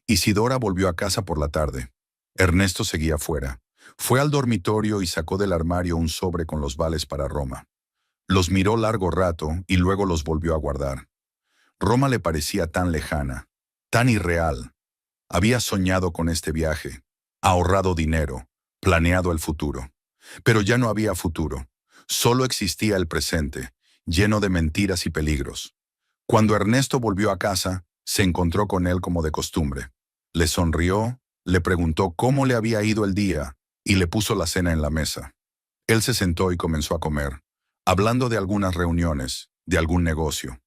Isidora volvió a casa por la tarde. Ernesto seguía fuera. Fue al dormitorio y sacó del armario un sobre con los vales para Roma. Los miró largo rato y luego los volvió a guardar. Roma le parecía tan lejana, tan irreal. Había soñado con este viaje, ahorrado dinero, planeado el futuro. Pero ya no había futuro. Solo existía el presente, lleno de mentiras y peligros. Cuando Ernesto volvió a casa, Se encontró con él como de costumbre. Le sonrió, le preguntó cómo le había ido el día y le puso la cena en la mesa. Él se sentó y comenzó a comer, hablando de algunas reuniones, de algún negocio.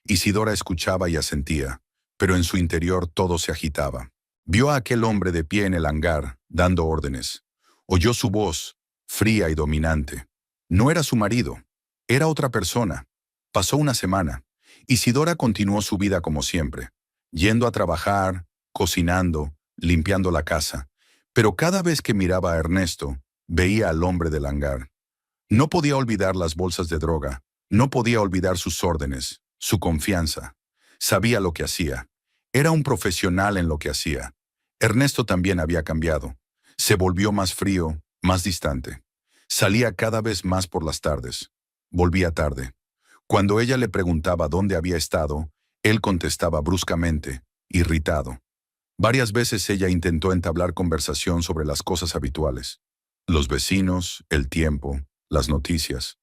Isidora escuchaba y asentía, pero en su interior todo se agitaba. Vio a aquel hombre de pie en el hangar, dando órdenes. Oyó su voz, fría y dominante. No era su marido, era otra persona. Pasó una semana. Isidora continuó su vida como siempre, yendo a trabajar, cocinando, limpiando la casa. Pero cada vez que miraba a Ernesto, veía al hombre del hangar. No podía olvidar las bolsas de droga, no podía olvidar sus órdenes, su confianza. Sabía lo que hacía. Era un profesional en lo que hacía. Ernesto también había cambiado. Se volvió más frío, más distante. Salía cada vez más por las tardes. Volvía tarde. Cuando ella le preguntaba dónde había estado, él contestaba bruscamente, irritado. Varias veces ella intentó entablar conversación sobre las cosas habituales. Los vecinos, el tiempo, las noticias.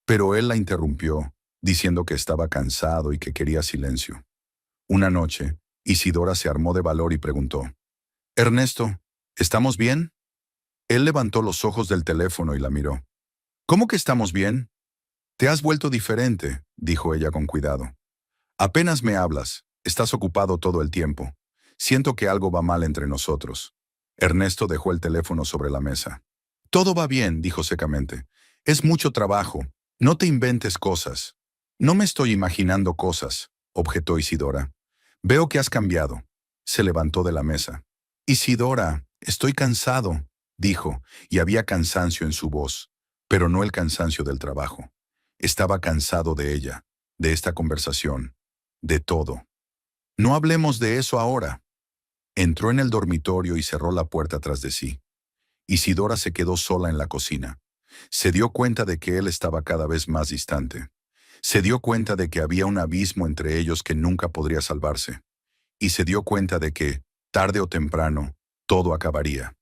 Pero él la interrumpió, diciendo que estaba cansado y que quería silencio. Una noche, Isidora se armó de valor y preguntó, «Ernesto, ¿estamos bien?» Él levantó los ojos del teléfono y la miró. «¿Cómo que estamos bien?» «Te has vuelto diferente», dijo ella con cuidado. «Apenas me hablas, estás ocupado todo el tiempo. Siento que algo va mal entre nosotros». Ernesto dejó el teléfono sobre la mesa. «Todo va bien», dijo secamente. «Es mucho trabajo. No te inventes cosas». «No me estoy imaginando cosas», objetó Isidora. «Veo que has cambiado». Se levantó de la mesa. «Isidora, estoy cansado», dijo, y había cansancio en su voz, pero no el cansancio del trabajo. Estaba cansado de ella, de esta conversación, de todo. «No hablemos de eso ahora». Entró en el dormitorio y cerró la puerta tras de sí. Isidora se quedó sola en la cocina. Se dio cuenta de que él estaba cada vez más distante. Se dio cuenta de que había un abismo entre ellos que nunca podría salvarse. Y se dio cuenta de que, tarde o temprano, todo acabaría.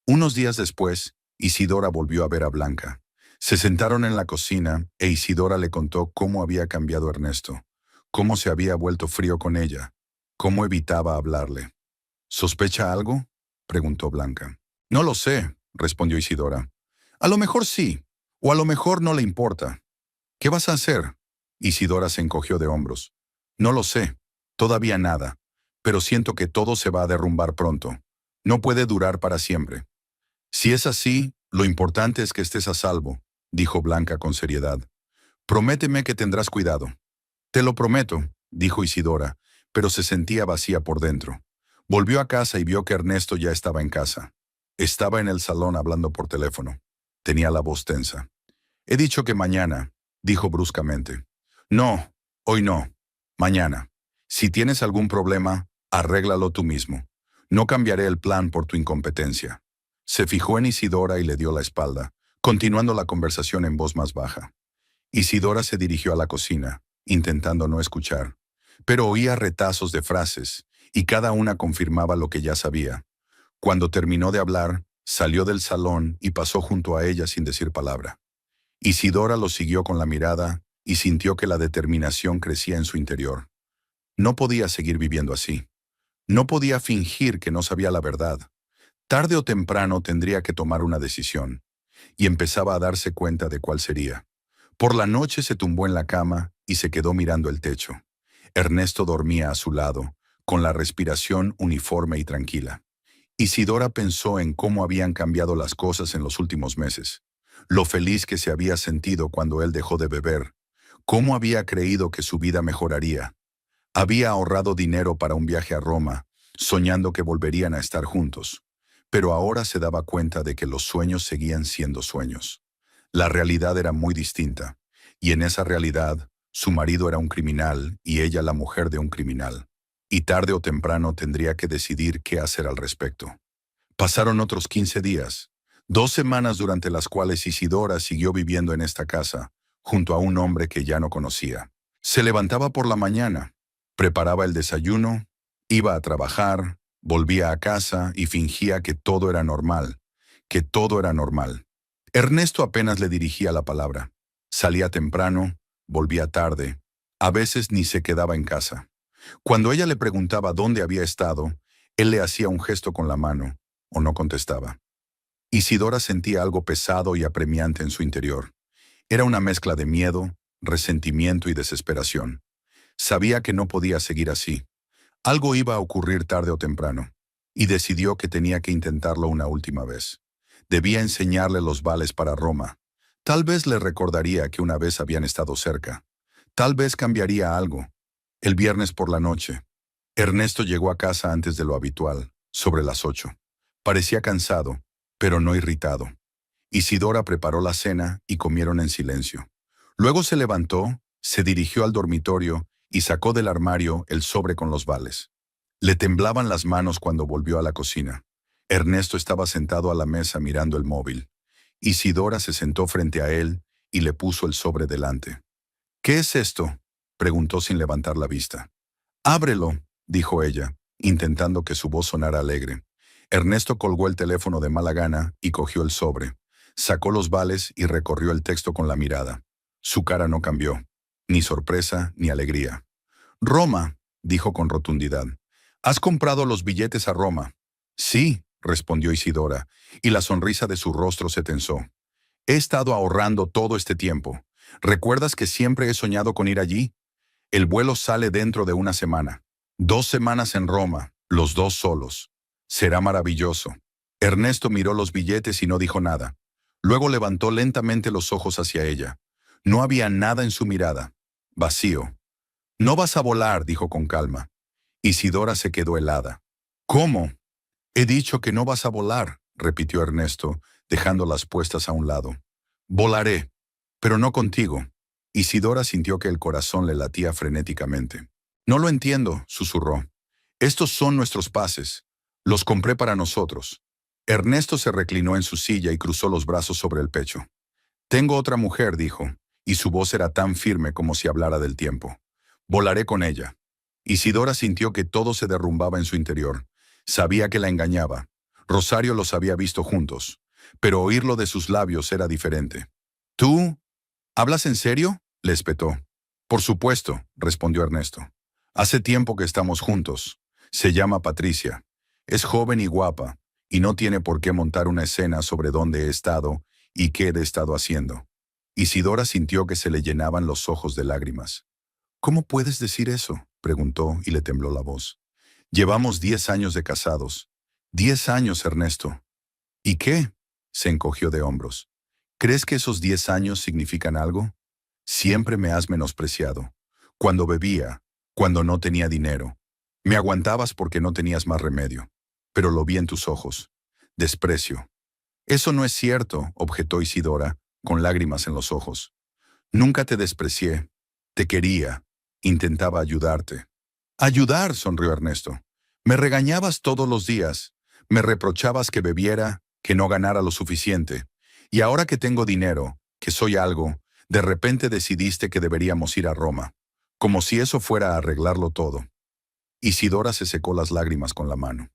Unos días después, Isidora volvió a ver a Blanca. Se sentaron en la cocina e Isidora le contó cómo había cambiado Ernesto, cómo se había vuelto frío con ella, cómo evitaba hablarle. «¿Sospecha algo?», preguntó Blanca. «No lo sé», respondió Isidora. «A lo mejor sí, o a lo mejor no le importa». «¿Qué vas a hacer?». Isidora se encogió de hombros. «No lo sé, todavía nada, pero siento que todo se va a derrumbar pronto. No puede durar para siempre». «Si es así, lo importante es que estés a salvo», dijo Blanca con seriedad. «Prométeme que tendrás cuidado». «Te lo prometo», dijo Isidora, pero se sentía vacía por dentro. Volvió a casa y vio que Ernesto ya estaba en casa. Estaba en el salón hablando por teléfono. Tenía la voz tensa. «He dicho que mañana», dijo bruscamente. «No, hoy no. Mañana. Si tienes algún problema, arréglalo tú mismo. No cambiaré el plan por tu incompetencia». Se fijó en Isidora y le dio la espalda, continuando la conversación en voz más baja. Isidora se dirigió a la cocina, intentando no escuchar, pero oía retazos de frases, y cada una confirmaba lo que ya sabía. Cuando terminó de hablar, salió del salón y pasó junto a ella sin decir palabra. Isidora lo siguió con la mirada y sintió que la determinación crecía en su interior. No podía seguir viviendo así. No podía fingir que no sabía la verdad. Tarde o temprano tendría que tomar una decisión, y empezaba a darse cuenta de cuál sería. Por la noche se tumbó en la cama y se quedó mirando el techo. Ernesto dormía a su lado, con la respiración uniforme y tranquila. Isidora pensó en cómo habían cambiado las cosas en los últimos meses, lo feliz que se había sentido cuando él dejó de beber, cómo había creído que su vida mejoraría. Había ahorrado dinero para un viaje a Roma, soñando que volverían a estar juntos. Pero ahora se daba cuenta de que los sueños seguían siendo sueños. La realidad era muy distinta, y en esa realidad, su marido era un criminal y ella la mujer de un criminal. Y tarde o temprano tendría que decidir qué hacer al respecto. Pasaron otros 15 días, 2 semanas durante las cuales Isidora siguió viviendo en esta casa, junto a un hombre que ya no conocía. Se levantaba por la mañana, preparaba el desayuno, iba a trabajar, volvía a casa y fingía que todo era normal, que todo era normal. Ernesto apenas le dirigía la palabra. Salía temprano, volvía tarde, a veces ni se quedaba en casa. Cuando ella le preguntaba dónde había estado, él le hacía un gesto con la mano, o no contestaba. Isidora sentía algo pesado y apremiante en su interior. Era una mezcla de miedo, resentimiento y desesperación. Sabía que no podía seguir así. Algo iba a ocurrir tarde o temprano, y decidió que tenía que intentarlo una última vez. Debía enseñarle los vales para Roma. Tal vez le recordaría que una vez habían estado cerca. Tal vez cambiaría algo. El viernes por la noche, Ernesto llegó a casa antes de lo habitual, sobre las 8. Parecía cansado, pero no irritado. Isidora preparó la cena y comieron en silencio. Luego se levantó, se dirigió al dormitorio y sacó del armario el sobre con los vales. Le temblaban las manos cuando volvió a la cocina. Ernesto estaba sentado a la mesa mirando el móvil. Isidora se sentó frente a él y le puso el sobre delante. «¿Qué es esto?», preguntó sin levantar la vista. «Ábrelo», dijo ella, intentando que su voz sonara alegre. Ernesto colgó el teléfono de mala gana y cogió el sobre. Sacó los vales y recorrió el texto con la mirada. Su cara no cambió, ni sorpresa ni alegría. «Roma», dijo con rotundidad. «¿Has comprado los billetes a Roma?». «Sí», respondió Isidora, y la sonrisa de su rostro se tensó. «He estado ahorrando todo este tiempo. ¿Recuerdas que siempre he soñado con ir allí? El vuelo sale dentro de una semana. 2 semanas en Roma, los dos solos. Será maravilloso». Ernesto miró los billetes y no dijo nada. Luego levantó lentamente los ojos hacia ella. No había nada en su mirada. Vacío. «No vas a volar», dijo con calma. Isidora se quedó helada. «¿Cómo?». «He dicho que no vas a volar», repitió Ernesto, dejando las puestas a un lado. «Volaré, pero no contigo». Isidora sintió que el corazón le latía frenéticamente. «No lo entiendo», susurró. «Estos son nuestros pases. Los compré para nosotros». Ernesto se reclinó en su silla y cruzó los brazos sobre el pecho. «Tengo otra mujer», dijo, y su voz era tan firme como si hablara del tiempo. «Volaré con ella». Isidora sintió que todo se derrumbaba en su interior. Sabía que la engañaba. Rosario los había visto juntos, pero oírlo de sus labios era diferente. «¿Tú? ¿Hablas en serio?», le espetó. «Por supuesto», respondió Ernesto. «Hace tiempo que estamos juntos. Se llama Patricia. Es joven y guapa, y no tiene por qué montar una escena sobre dónde he estado y qué he estado haciendo». Isidora sintió que se le llenaban los ojos de lágrimas. «¿Cómo puedes decir eso?», preguntó y le tembló la voz. «Llevamos 10 años de casados». «10 años, Ernesto». «¿Y qué?», se encogió de hombros. «¿Crees que esos 10 años significan algo? Siempre me has menospreciado. Cuando bebía, cuando no tenía dinero. Me aguantabas porque no tenías más remedio. Pero lo vi en tus ojos. Desprecio». «Eso no es cierto», objetó Isidora, con lágrimas en los ojos. «Nunca te desprecié. Te quería. Intentaba ayudarte». «¿Ayudar?», sonrió Ernesto. «Me regañabas todos los días. Me reprochabas que bebiera, que no ganara lo suficiente. Y ahora que tengo dinero, que soy algo, de repente decidiste que deberíamos ir a Roma. Como si eso fuera a arreglarlo todo». Isidora se secó las lágrimas con la mano.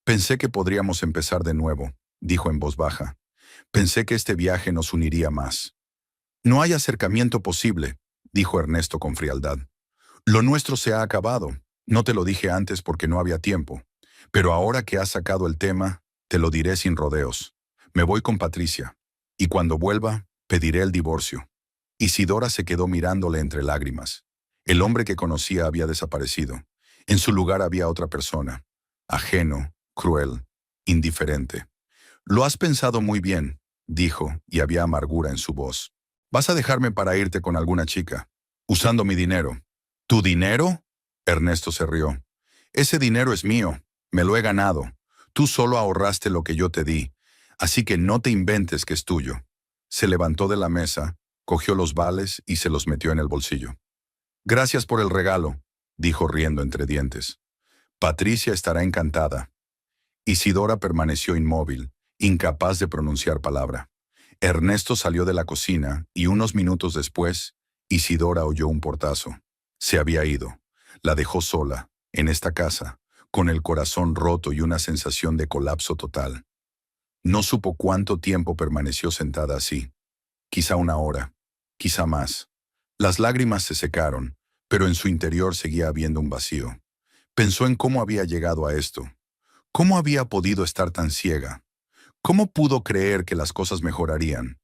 «Pensé que podríamos empezar de nuevo», dijo en voz baja. «Pensé que este viaje nos uniría más». «No hay acercamiento posible», dijo Ernesto con frialdad. «Lo nuestro se ha acabado. No te lo dije antes porque no había tiempo. Pero ahora que has sacado el tema, te lo diré sin rodeos. Me voy con Patricia. Y cuando vuelva, pediré el divorcio». Isidora se quedó mirándole entre lágrimas. El hombre que conocía había desaparecido. En su lugar había otra persona. Ajeno, cruel, indiferente. «Lo has pensado muy bien», dijo, y había amargura en su voz. «Vas a dejarme para irte con alguna chica, usando mi dinero». «¿Tu dinero?», Ernesto se rió. «Ese dinero es mío. Me lo he ganado. Tú solo ahorraste lo que yo te di, así que no te inventes que es tuyo». Se levantó de la mesa, cogió los vales y se los metió en el bolsillo. «Gracias por el regalo», dijo riendo entre dientes. «Patricia estará encantada». Isidora permaneció inmóvil, incapaz de pronunciar palabra. Ernesto salió de la cocina y unos minutos después, Isidora oyó un portazo. Se había ido. La dejó sola, en esta casa, con el corazón roto y una sensación de colapso total. No supo cuánto tiempo permaneció sentada así. Quizá una hora, quizá más. Las lágrimas se secaron, pero en su interior seguía habiendo un vacío. Pensó en cómo había llegado a esto. ¿Cómo había podido estar tan ciega? ¿Cómo pudo creer que las cosas mejorarían?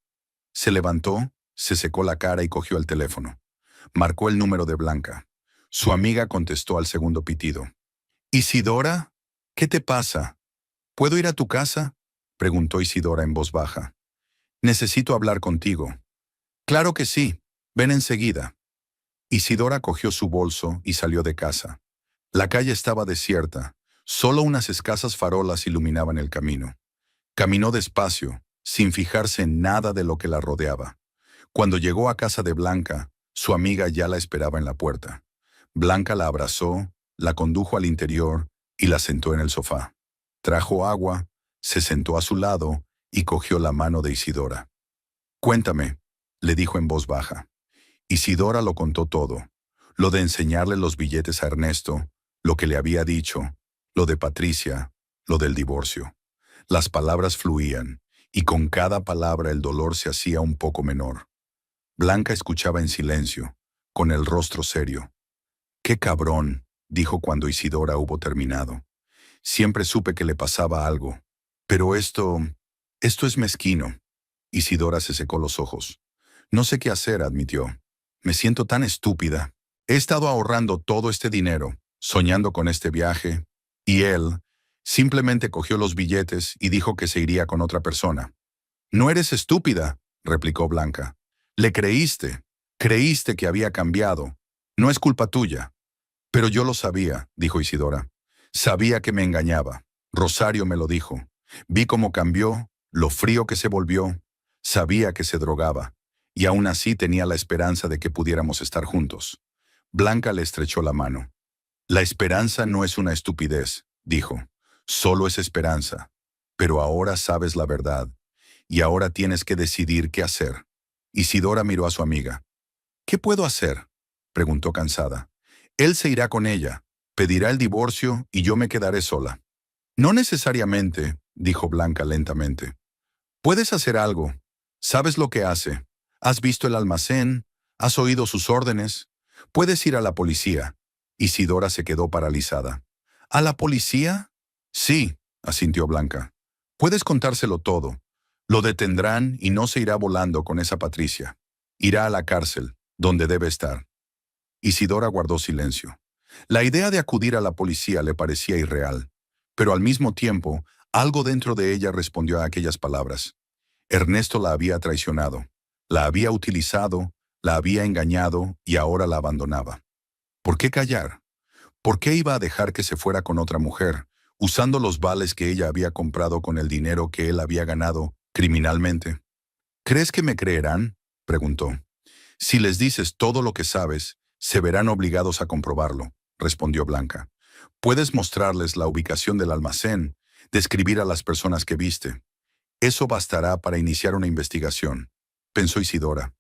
Se levantó, se secó la cara y cogió el teléfono. Marcó el número de Blanca. Su amiga contestó al segundo pitido. «¿Isidora? ¿Qué te pasa? ¿Puedo ir a tu casa?», preguntó Isidora en voz baja. «Necesito hablar contigo». «Claro que sí. Ven enseguida». Isidora cogió su bolso y salió de casa. La calle estaba desierta. Solo unas escasas farolas iluminaban el camino. Caminó despacio, sin fijarse en nada de lo que la rodeaba. Cuando llegó a casa de Blanca, su amiga ya la esperaba en la puerta. Blanca la abrazó, la condujo al interior y la sentó en el sofá. Trajo agua, se sentó a su lado y cogió la mano de Isidora. «Cuéntame», le dijo en voz baja. Isidora lo contó todo. Lo de enseñarle los billetes a Ernesto, lo que le había dicho, lo de Patricia, lo del divorcio. Las palabras fluían, y con cada palabra el dolor se hacía un poco menor. Blanca escuchaba en silencio, con el rostro serio. «Qué cabrón», dijo cuando Isidora hubo terminado. «Siempre supe que le pasaba algo. Pero esto es mezquino». Isidora se secó los ojos. «No sé qué hacer», admitió. «Me siento tan estúpida. He estado ahorrando todo este dinero, soñando con este viaje, y él simplemente cogió los billetes y dijo que se iría con otra persona». «No eres estúpida», replicó Blanca. «Le creíste. Creíste que había cambiado. No es culpa tuya». «Pero yo lo sabía», dijo Isidora. «Sabía que me engañaba. Rosario me lo dijo. Vi cómo cambió, lo frío que se volvió. Sabía que se drogaba. Y aún así tenía la esperanza de que pudiéramos estar juntos». Blanca le estrechó la mano. «La esperanza no es una estupidez», dijo. «Solo es esperanza. Pero ahora sabes la verdad. Y ahora tienes que decidir qué hacer». Isidora miró a su amiga. «¿Qué puedo hacer?», preguntó cansada. «Él se irá con ella, pedirá el divorcio y yo me quedaré sola». «No necesariamente», dijo Blanca lentamente. «Puedes hacer algo. Sabes lo que hace. Has visto el almacén, has oído sus órdenes. Puedes ir a la policía». Isidora se quedó paralizada. «¿A la policía?». «Sí», asintió Blanca. «Puedes contárselo todo. Lo detendrán y no se irá volando con esa Patricia. Irá a la cárcel, donde debe estar». Isidora guardó silencio. La idea de acudir a la policía le parecía irreal, pero al mismo tiempo, algo dentro de ella respondió a aquellas palabras. Ernesto la había traicionado, la había utilizado, la había engañado y ahora la abandonaba. ¿Por qué callar? ¿Por qué iba a dejar que se fuera con otra mujer, usando los vales que ella había comprado con el dinero que él había ganado criminalmente? «¿Crees que me creerán?», preguntó. «Si les dices todo lo que sabes, se verán obligados a comprobarlo», respondió Blanca. «Puedes mostrarles la ubicación del almacén, describir a las personas que viste. Eso bastará para iniciar una investigación», pensó Isidora.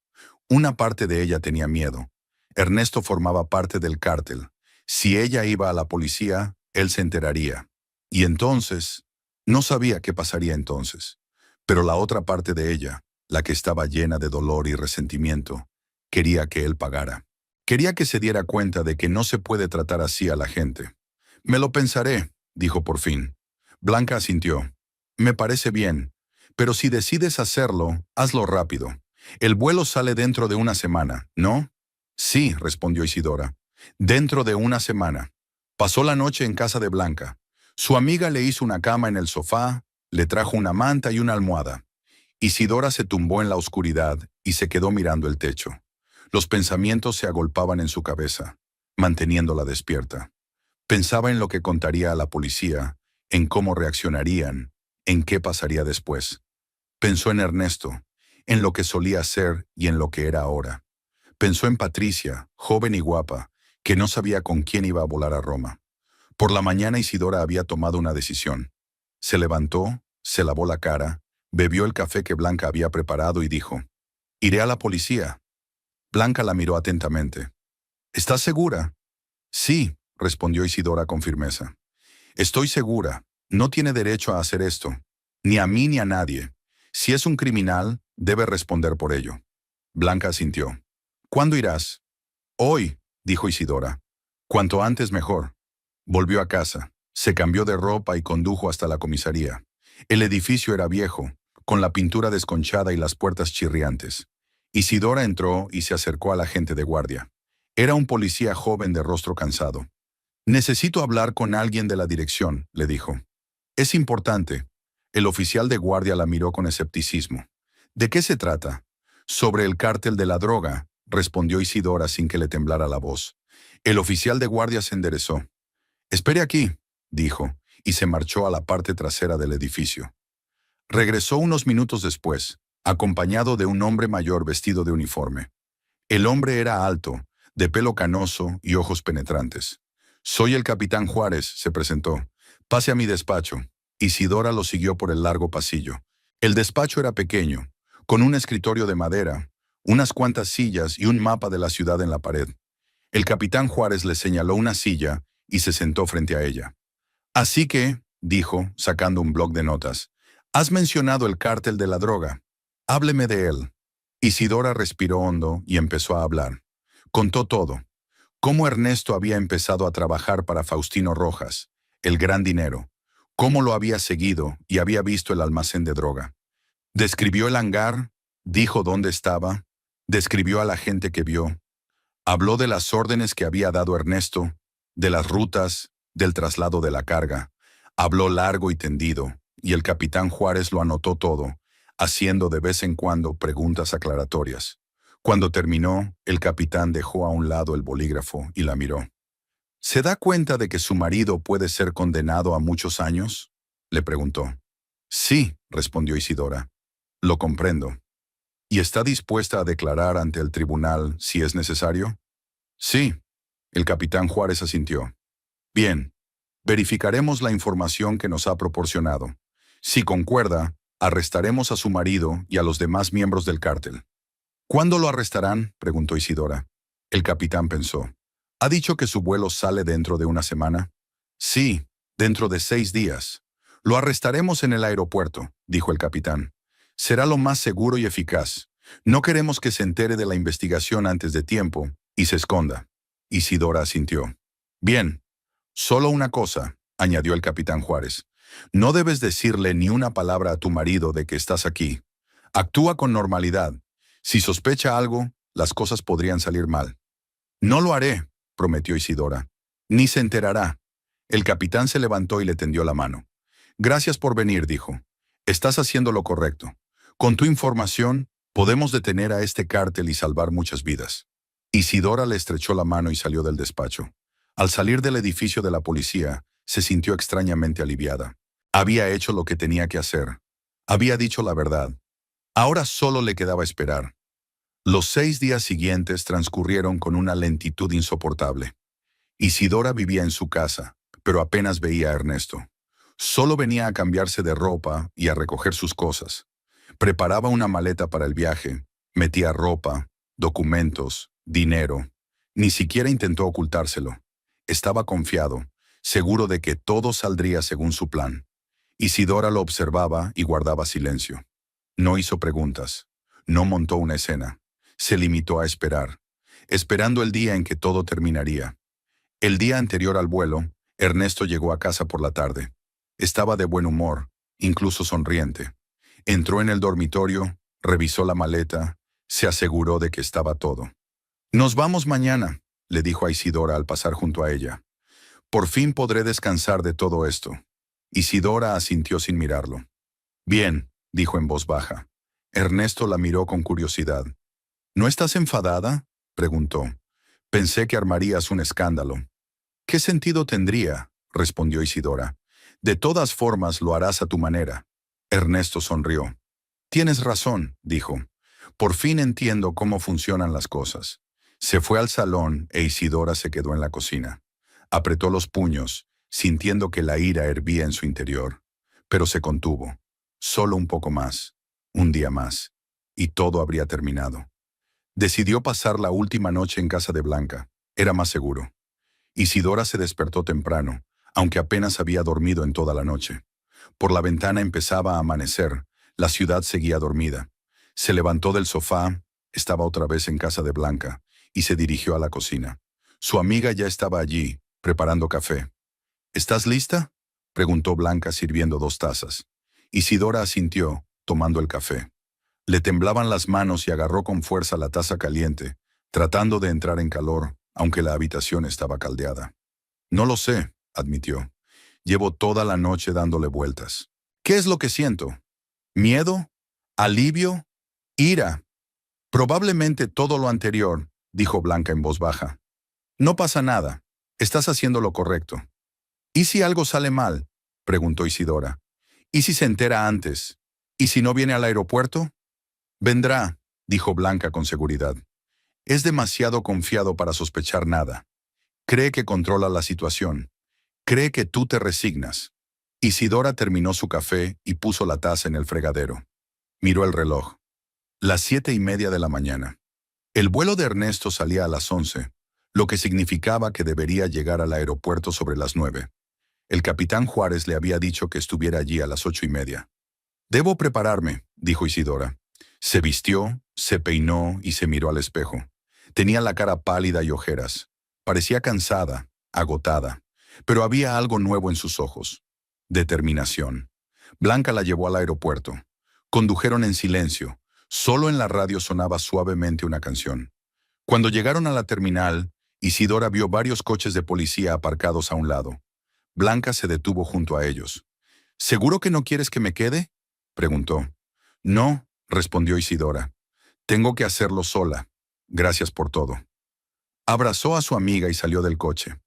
Una parte de ella tenía miedo. Ernesto formaba parte del cártel. Si ella iba a la policía, él se enteraría. Y entonces, no sabía qué pasaría entonces. Pero la otra parte de ella, la que estaba llena de dolor y resentimiento, quería que él pagara. Quería que se diera cuenta de que no se puede tratar así a la gente. «Me lo pensaré», dijo por fin. Blanca asintió. «Me parece bien, pero si decides hacerlo, hazlo rápido. El vuelo sale dentro de una semana, ¿no?». «Sí», respondió Isidora. «Dentro de una semana». Pasó la noche en casa de Blanca. Su amiga le hizo una cama en el sofá, le trajo una manta y una almohada. Isidora se tumbó en la oscuridad y se quedó mirando el techo. Los pensamientos se agolpaban en su cabeza, manteniéndola despierta. Pensaba en lo que contaría a la policía, en cómo reaccionarían, en qué pasaría después. Pensó en Ernesto, en lo que solía ser y en lo que era ahora. Pensó en Patricia, joven y guapa, que no sabía con quién iba a volar a Roma. Por la mañana Isidora había tomado una decisión. Se levantó, se lavó la cara, bebió el café que Blanca había preparado y dijo: «Iré a la policía». Blanca la miró atentamente. «¿Estás segura?». «Sí», respondió Isidora con firmeza. «Estoy segura. No tiene derecho a hacer esto. Ni a mí ni a nadie. Si es un criminal, debe responder por ello». Blanca asintió. «¿Cuándo irás?». «Hoy», dijo Isidora. Cuanto antes mejor. Volvió a casa, se cambió de ropa y condujo hasta la comisaría. El edificio era viejo, con la pintura desconchada y las puertas chirriantes. Isidora entró y se acercó al agente de guardia. Era un policía joven de rostro cansado. «Necesito hablar con alguien de la dirección», le dijo. «Es importante». El oficial de guardia la miró con escepticismo. «¿De qué se trata?» «Sobre el cártel de la droga», respondió Isidora sin que le temblara la voz. El oficial de guardia se enderezó. «Espere aquí», dijo, y se marchó a la parte trasera del edificio. Regresó unos minutos después, acompañado de un hombre mayor vestido de uniforme. El hombre era alto, de pelo canoso y ojos penetrantes. «Soy el capitán Juárez», se presentó. «Pase a mi despacho». Isidora lo siguió por el largo pasillo. El despacho era pequeño, con un escritorio de madera, unas cuantas sillas y un mapa de la ciudad en la pared. El capitán Juárez le señaló una silla y se sentó frente a ella. «Así que», dijo, sacando un bloc de notas, «has mencionado el cártel de la droga. Hábleme de él». Isidora respiró hondo y empezó a hablar. Contó todo. Cómo Ernesto había empezado a trabajar para Faustino Rojas, el gran dinero. Cómo lo había seguido y había visto el almacén de droga. Describió el hangar, dijo dónde estaba, describió a la gente que vio. Habló de las órdenes que había dado Ernesto, de las rutas, del traslado de la carga. Habló largo y tendido, y el capitán Juárez lo anotó todo, haciendo de vez en cuando preguntas aclaratorias. Cuando terminó, el capitán dejó a un lado el bolígrafo y la miró. «¿Se da cuenta de que su marido puede ser condenado a muchos años?», le preguntó. «Sí», respondió Isidora. «Lo comprendo». «¿Y está dispuesta a declarar ante el tribunal si es necesario?». «Sí», el capitán Juárez asintió. «Bien, verificaremos la información que nos ha proporcionado. Si concuerda, arrestaremos a su marido y a los demás miembros del cártel». «¿Cuándo lo arrestarán?», preguntó Isidora. El capitán pensó. «¿Ha dicho que su vuelo sale dentro de una semana?». «Sí, dentro de 6 días. Lo arrestaremos en el aeropuerto», dijo el capitán. «Será lo más seguro y eficaz. No queremos que se entere de la investigación antes de tiempo y se esconda». Isidora asintió. «Bien. Solo una cosa», añadió el capitán Juárez. «No debes decirle ni una palabra a tu marido de que estás aquí. Actúa con normalidad. Si sospecha algo, las cosas podrían salir mal». «No lo haré», prometió Isidora. «Ni se enterará». El capitán se levantó y le tendió la mano. «Gracias por venir», dijo. «Estás haciendo lo correcto. Con tu información, podemos detener a este cártel y salvar muchas vidas». Isidora le estrechó la mano y salió del despacho. Al salir del edificio de la policía, se sintió extrañamente aliviada. Había hecho lo que tenía que hacer. Había dicho la verdad. Ahora solo le quedaba esperar. Los 6 días siguientes transcurrieron con una lentitud insoportable. Isidora vivía en su casa, pero apenas veía a Ernesto. Solo venía a cambiarse de ropa y a recoger sus cosas. Preparaba una maleta para el viaje, metía ropa, documentos, dinero. Ni siquiera intentó ocultárselo. Estaba confiado, seguro de que todo saldría según su plan. Isidora lo observaba y guardaba silencio. No hizo preguntas. No montó una escena. Se limitó a esperar, esperando el día en que todo terminaría. El día anterior al vuelo, Ernesto llegó a casa por la tarde. Estaba de buen humor, incluso sonriente. Entró en el dormitorio, revisó la maleta, se aseguró de que estaba todo. «Nos vamos mañana», le dijo a Isidora al pasar junto a ella. «Por fin podré descansar de todo esto». Isidora asintió sin mirarlo. «Bien», dijo en voz baja. Ernesto la miró con curiosidad. «¿No estás enfadada?», preguntó. «Pensé que armarías un escándalo». «¿Qué sentido tendría?», respondió Isidora. «De todas formas lo harás a tu manera». Ernesto sonrió. «Tienes razón», dijo. «Por fin entiendo cómo funcionan las cosas». Se fue al salón e Isidora se quedó en la cocina. Apretó los puños, sintiendo que la ira hervía en su interior. Pero se contuvo. Solo un poco más, un día más, y todo habría terminado. Decidió pasar la última noche en casa de Blanca. Era más seguro. Isidora se despertó temprano, aunque apenas había dormido en toda la noche. Por la ventana empezaba a amanecer. La ciudad seguía dormida. Se levantó del sofá, estaba otra vez en casa de Blanca, y se dirigió a la cocina. Su amiga ya estaba allí, preparando café. ¿Estás lista?, preguntó Blanca sirviendo 2 tazas. Isidora asintió, tomando el café. Le temblaban las manos y agarró con fuerza la taza caliente, tratando de entrar en calor, aunque la habitación estaba caldeada. No lo sé, admitió. Llevo toda la noche dándole vueltas. ¿Qué es lo que siento? ¿Miedo? ¿Alivio? ¿Ira? Probablemente todo lo anterior, dijo Blanca en voz baja. No pasa nada. Estás haciendo lo correcto. ¿Y si algo sale mal?, preguntó Isidora. ¿Y si se entera antes? ¿Y si no viene al aeropuerto? Vendrá, dijo Blanca con seguridad. Es demasiado confiado para sospechar nada. Cree que controla la situación. Cree que tú te resignas. Isidora terminó su café y puso la taza en el fregadero. Miró el reloj. Las 7:30 de la mañana. El vuelo de Ernesto salía a las 11, lo que significaba que debería llegar al aeropuerto sobre las 9. El capitán Juárez le había dicho que estuviera allí a las 8:30. Debo prepararme, dijo Isidora. Se vistió, se peinó y se miró al espejo. Tenía la cara pálida y ojeras. Parecía cansada, agotada, pero había algo nuevo en sus ojos. Determinación. Blanca la llevó al aeropuerto. Condujeron en silencio. Solo en la radio sonaba suavemente una canción. Cuando llegaron a la terminal, Isidora vio varios coches de policía aparcados a un lado. Blanca se detuvo junto a ellos. ¿Seguro que no quieres que me quede?, preguntó. No, respondió Isidora. Tengo que hacerlo sola. Gracias por todo. Abrazó a su amiga y salió del coche.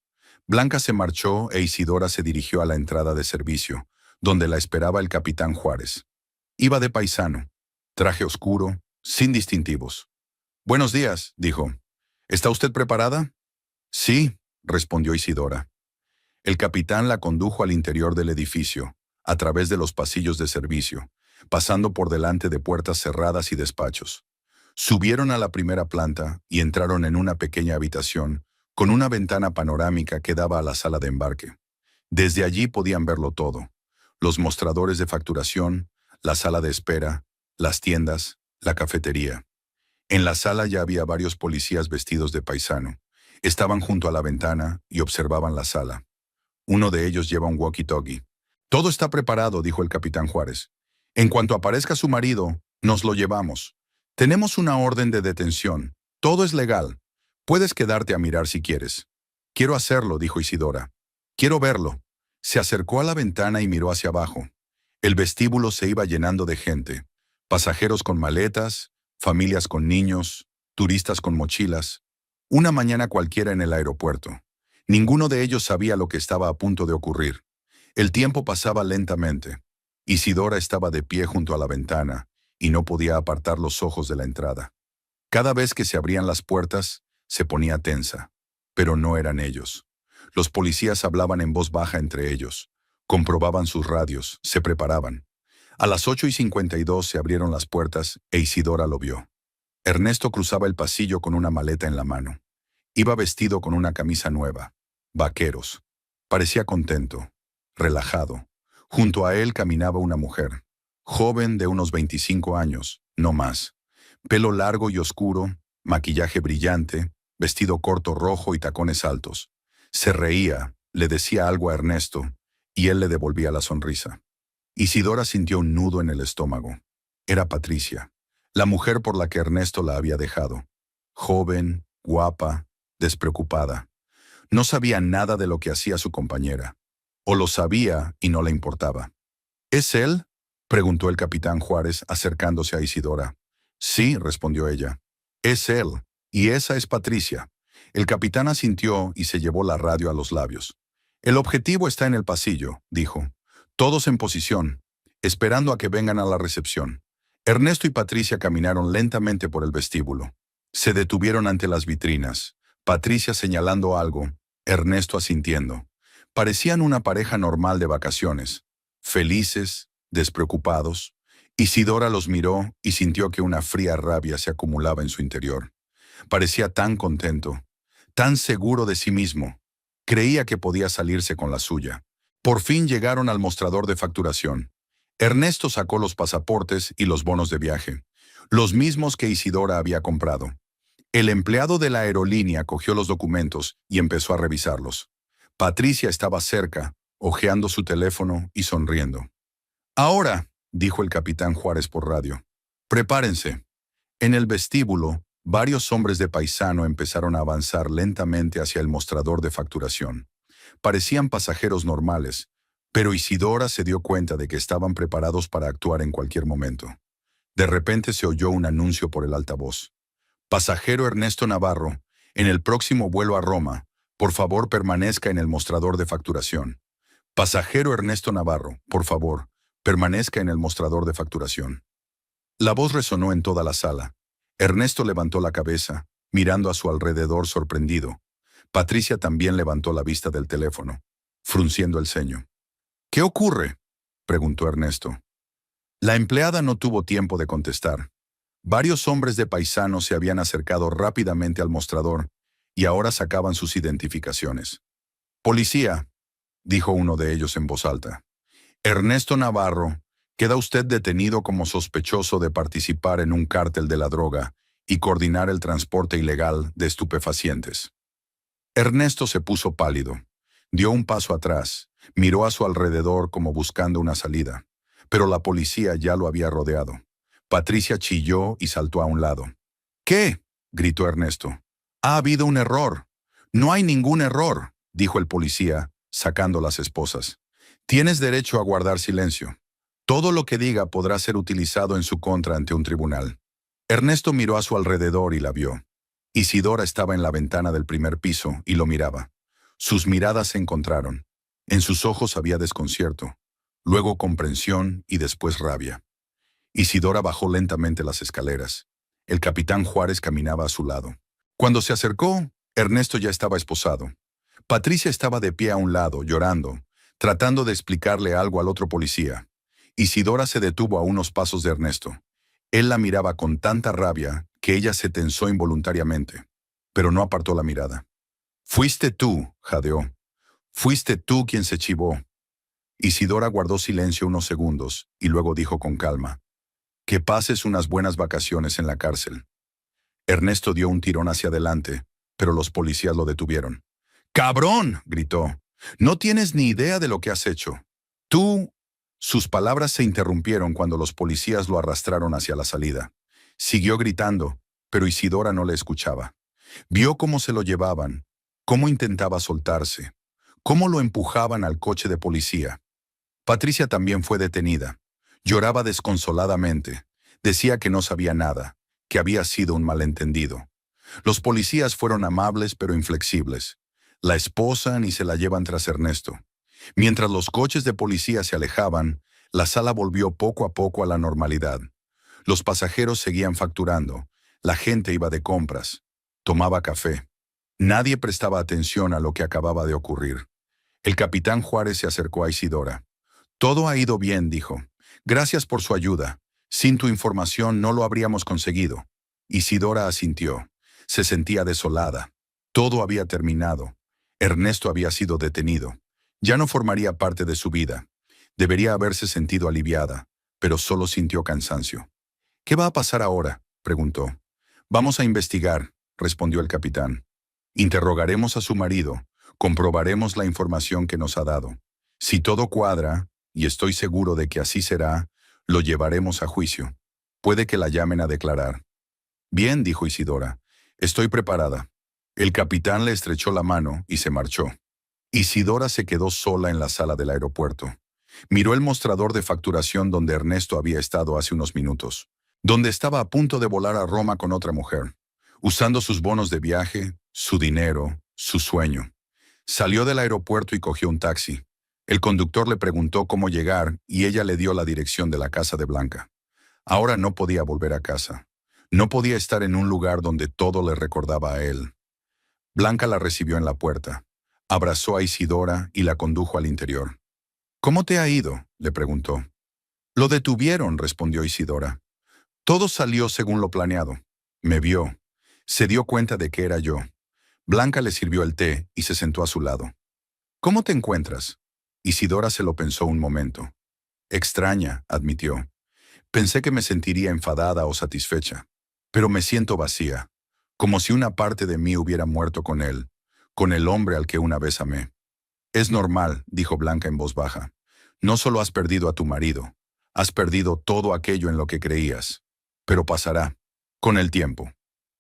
Blanca se marchó e Isidora se dirigió a la entrada de servicio, donde la esperaba el capitán Juárez. Iba de paisano, traje oscuro, sin distintivos. Buenos días, dijo. ¿Está usted preparada? Sí, respondió Isidora. El capitán la condujo al interior del edificio, a través de los pasillos de servicio, pasando por delante de puertas cerradas y despachos. Subieron a la primera planta y entraron en una pequeña habitación con una ventana panorámica que daba a la sala de embarque. Desde allí podían verlo todo: los mostradores de facturación, la sala de espera, las tiendas, la cafetería. En la sala ya había varios policías vestidos de paisano. Estaban junto a la ventana y observaban la sala. Uno de ellos lleva un walkie-talkie. Todo está preparado, dijo el capitán Juárez. En cuanto aparezca su marido, nos lo llevamos. Tenemos una orden de detención. Todo es legal. Puedes quedarte a mirar si quieres. Quiero hacerlo, dijo Isidora. Quiero verlo. Se acercó a la ventana y miró hacia abajo. El vestíbulo se iba llenando de gente. Pasajeros con maletas, familias con niños, turistas con mochilas. Una mañana cualquiera en el aeropuerto. Ninguno de ellos sabía lo que estaba a punto de ocurrir. El tiempo pasaba lentamente. Isidora estaba de pie junto a la ventana y no podía apartar los ojos de la entrada. Cada vez que se abrían las puertas, se ponía tensa. Pero no eran ellos. Los policías hablaban en voz baja entre ellos. Comprobaban sus radios, se preparaban. A las 8:52 se abrieron las puertas e Isidora lo vio. Ernesto cruzaba el pasillo con una maleta en la mano. Iba vestido con una camisa nueva. Vaqueros. Parecía contento, relajado. Junto a él caminaba una mujer, joven de unos 25 años, no más. Pelo largo y oscuro, maquillaje brillante, vestido corto rojo y tacones altos. Se reía, le decía algo a Ernesto, y él le devolvía la sonrisa. Isidora sintió un nudo en el estómago. Era Patricia, la mujer por la que Ernesto la había dejado. Joven, guapa, despreocupada. No sabía nada de lo que hacía su compañera. O lo sabía y no le importaba. ¿Es él?, preguntó el capitán Juárez acercándose a Isidora. Sí, respondió ella. Es él, y esa es Patricia. El capitán asintió y se llevó la radio a los labios. El objetivo está en el pasillo, dijo. Todos en posición, esperando a que vengan a la recepción. Ernesto y Patricia caminaron lentamente por el vestíbulo. Se detuvieron ante las vitrinas. Patricia señalando algo, Ernesto asintiendo. Parecían una pareja normal de vacaciones, felices, despreocupados. Isidora los miró y sintió que una fría rabia se acumulaba en su interior. Parecía tan contento, tan seguro de sí mismo. Creía que podía salirse con la suya. Por fin llegaron al mostrador de facturación. Ernesto sacó los pasaportes y los bonos de viaje, los mismos que Isidora había comprado. El empleado de la aerolínea cogió los documentos y empezó a revisarlos. Patricia estaba cerca, hojeando su teléfono y sonriendo. Ahora, dijo el capitán Juárez por radio, prepárense. En el vestíbulo, varios hombres de paisano empezaron a avanzar lentamente hacia el mostrador de facturación. Parecían pasajeros normales, pero Isidora se dio cuenta de que estaban preparados para actuar en cualquier momento. De repente se oyó un anuncio por el altavoz. Pasajero Ernesto Navarro, en el próximo vuelo a Roma, por favor permanezca en el mostrador de facturación. Pasajero Ernesto Navarro, por favor, permanezca en el mostrador de facturación. La voz resonó en toda la sala. Ernesto levantó la cabeza, mirando a su alrededor sorprendido. Patricia también levantó la vista del teléfono, frunciendo el ceño. ¿Qué ocurre?, preguntó Ernesto. La empleada no tuvo tiempo de contestar. Varios hombres de paisano se habían acercado rápidamente al mostrador y ahora sacaban sus identificaciones. «Policía», dijo uno de ellos en voz alta. «Ernesto Navarro, queda usted detenido como sospechoso de participar en un cártel de la droga y coordinar el transporte ilegal de estupefacientes». Ernesto se puso pálido. Dio un paso atrás, miró a su alrededor como buscando una salida, pero la policía ya lo había rodeado. Patricia chilló y saltó a un lado. «¿Qué?», gritó Ernesto. «Ha habido un error». «No hay ningún error», dijo el policía, sacando las esposas. «Tienes derecho a guardar silencio. Todo lo que diga podrá ser utilizado en su contra ante un tribunal». Ernesto miró a su alrededor y la vio. Isidora estaba en la ventana del primer piso y lo miraba. Sus miradas se encontraron. En sus ojos había desconcierto, luego comprensión y después rabia. Isidora bajó lentamente las escaleras. El capitán Juárez caminaba a su lado. Cuando se acercó, Ernesto ya estaba esposado. Patricia estaba de pie a un lado, llorando, tratando de explicarle algo al otro policía. Isidora se detuvo a unos pasos de Ernesto. Él la miraba con tanta rabia que ella se tensó involuntariamente, pero no apartó la mirada. «Fuiste tú», jadeó. «Fuiste tú quien se chivó». Isidora guardó silencio unos segundos y luego dijo con calma: «Que pases unas buenas vacaciones en la cárcel». Ernesto dio un tirón hacia adelante, pero los policías lo detuvieron. «¡Cabrón!», gritó. «No tienes ni idea de lo que has hecho. Tú...». Sus palabras se interrumpieron cuando los policías lo arrastraron hacia la salida. Siguió gritando, pero Isidora no le escuchaba. Vio cómo se lo llevaban, cómo intentaba soltarse, cómo lo empujaban al coche de policía. Patricia también fue detenida. Lloraba desconsoladamente. Decía que no sabía nada, que había sido un malentendido. Los policías fueron amables pero inflexibles. La esposan y se la llevan tras Ernesto. Mientras los coches de policía se alejaban, la sala volvió poco a poco a la normalidad. Los pasajeros seguían facturando. La gente iba de compras. Tomaba café. Nadie prestaba atención a lo que acababa de ocurrir. El capitán Juárez se acercó a Isidora. «Todo ha ido bien», dijo. «Gracias por su ayuda. Sin tu información no lo habríamos conseguido». Isidora asintió. Se sentía desolada. Todo había terminado. Ernesto había sido detenido. Ya no formaría parte de su vida. Debería haberse sentido aliviada, pero solo sintió cansancio. «¿Qué va a pasar ahora?», preguntó. «Vamos a investigar», respondió el capitán. «Interrogaremos a su marido. Comprobaremos la información que nos ha dado. Si todo cuadra, y estoy seguro de que así será, lo llevaremos a juicio. Puede que la llamen a declarar». «Bien», dijo Isidora. «Estoy preparada». El capitán le estrechó la mano y se marchó. Isidora se quedó sola en la sala del aeropuerto. Miró el mostrador de facturación donde Ernesto había estado hace unos minutos, donde estaba a punto de volar a Roma con otra mujer, usando sus bonos de viaje, su dinero, su sueño. Salió del aeropuerto y cogió un taxi. El conductor le preguntó cómo llegar y ella le dio la dirección de la casa de Blanca. Ahora no podía volver a casa. No podía estar en un lugar donde todo le recordaba a él. Blanca la recibió en la puerta. Abrazó a Isidora y la condujo al interior. «¿Cómo te ha ido?», le preguntó. «Lo detuvieron», respondió Isidora. «Todo salió según lo planeado. Me vio. Se dio cuenta de que era yo». Blanca le sirvió el té y se sentó a su lado. «¿Cómo te encuentras?». Isidora se lo pensó un momento. «Extraña», admitió. «Pensé que me sentiría enfadada o satisfecha. Pero me siento vacía. como si una parte de mí hubiera muerto con él, con el hombre al que una vez amé. Es normal, dijo Blanca en voz baja. No solo has perdido a tu marido, has perdido todo aquello en lo que creías. Pero pasará, con el tiempo.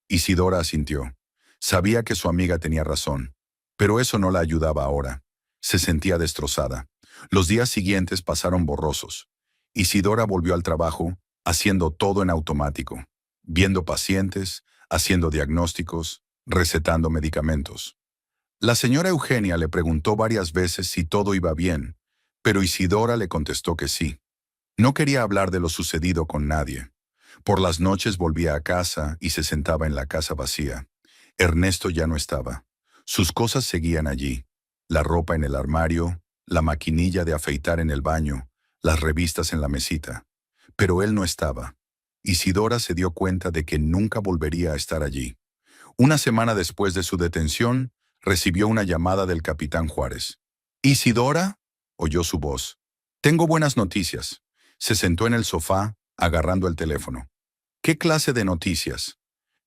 Isidora asintió. Sabía que su amiga tenía razón, pero eso no la ayudaba ahora. Se sentía destrozada. Los días siguientes pasaron borrosos. Isidora volvió al trabajo, haciendo todo en automático, viendo pacientes, haciendo diagnósticos, recetando medicamentos. La señora Eugenia le preguntó varias veces si todo iba bien, pero Isidora le contestó que sí. No quería hablar de lo sucedido con nadie. Por las noches volvía a casa y se sentaba en la casa vacía. Ernesto ya no estaba. Sus cosas seguían allí. La ropa en el armario, la maquinilla de afeitar en el baño, las revistas en la mesita. Pero él no estaba. Isidora se dio cuenta de que nunca volvería a estar allí. Una semana después de su detención, recibió una llamada del capitán Juárez. «¿Isidora?», oyó su voz. «Tengo buenas noticias». Se sentó en el sofá, agarrando el teléfono. «¿Qué clase de noticias?».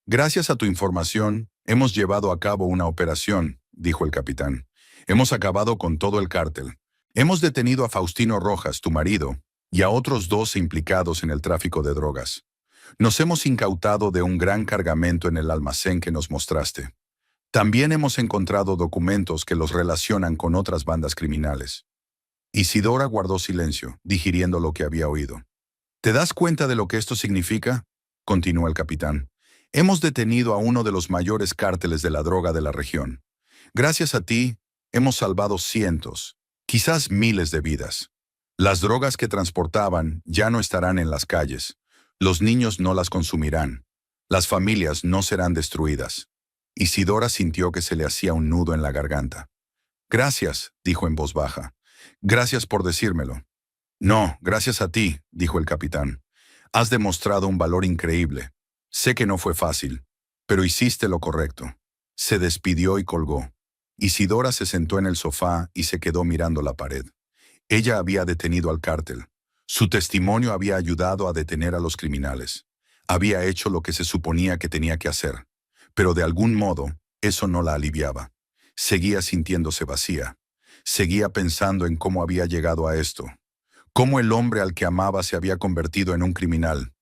«Gracias a tu información, hemos llevado a cabo una operación», dijo el capitán. «Hemos acabado con todo el cártel. Hemos detenido a Faustino Rojas, tu marido, y a otros 2 implicados en el tráfico de drogas. Nos hemos incautado de un gran cargamento en el almacén que nos mostraste. También hemos encontrado documentos que los relacionan con otras bandas criminales». Isidora guardó silencio, digiriendo lo que había oído. «¿Te das cuenta de lo que esto significa?», continuó el capitán. «Hemos detenido a uno de los mayores cárteles de la droga de la región. Gracias a ti, hemos salvado cientos, quizás miles de vidas. Las drogas que transportaban ya no estarán en las calles. Los niños no las consumirán. Las familias no serán destruidas». Isidora sintió que se le hacía un nudo en la garganta. «Gracias», dijo en voz baja. «Gracias por decírmelo». «No, gracias a ti», dijo el capitán. «Has demostrado un valor increíble. Sé que no fue fácil, pero hiciste lo correcto». Se despidió y colgó. Isidora se sentó en el sofá y se quedó mirando la pared. Ella había detenido al cártel. Su testimonio había ayudado a detener a los criminales. Había hecho lo que se suponía que tenía que hacer. Pero de algún modo, eso no la aliviaba. Seguía sintiéndose vacía. Seguía pensando en cómo había llegado a esto. Cómo el hombre al que amaba se había convertido en un criminal.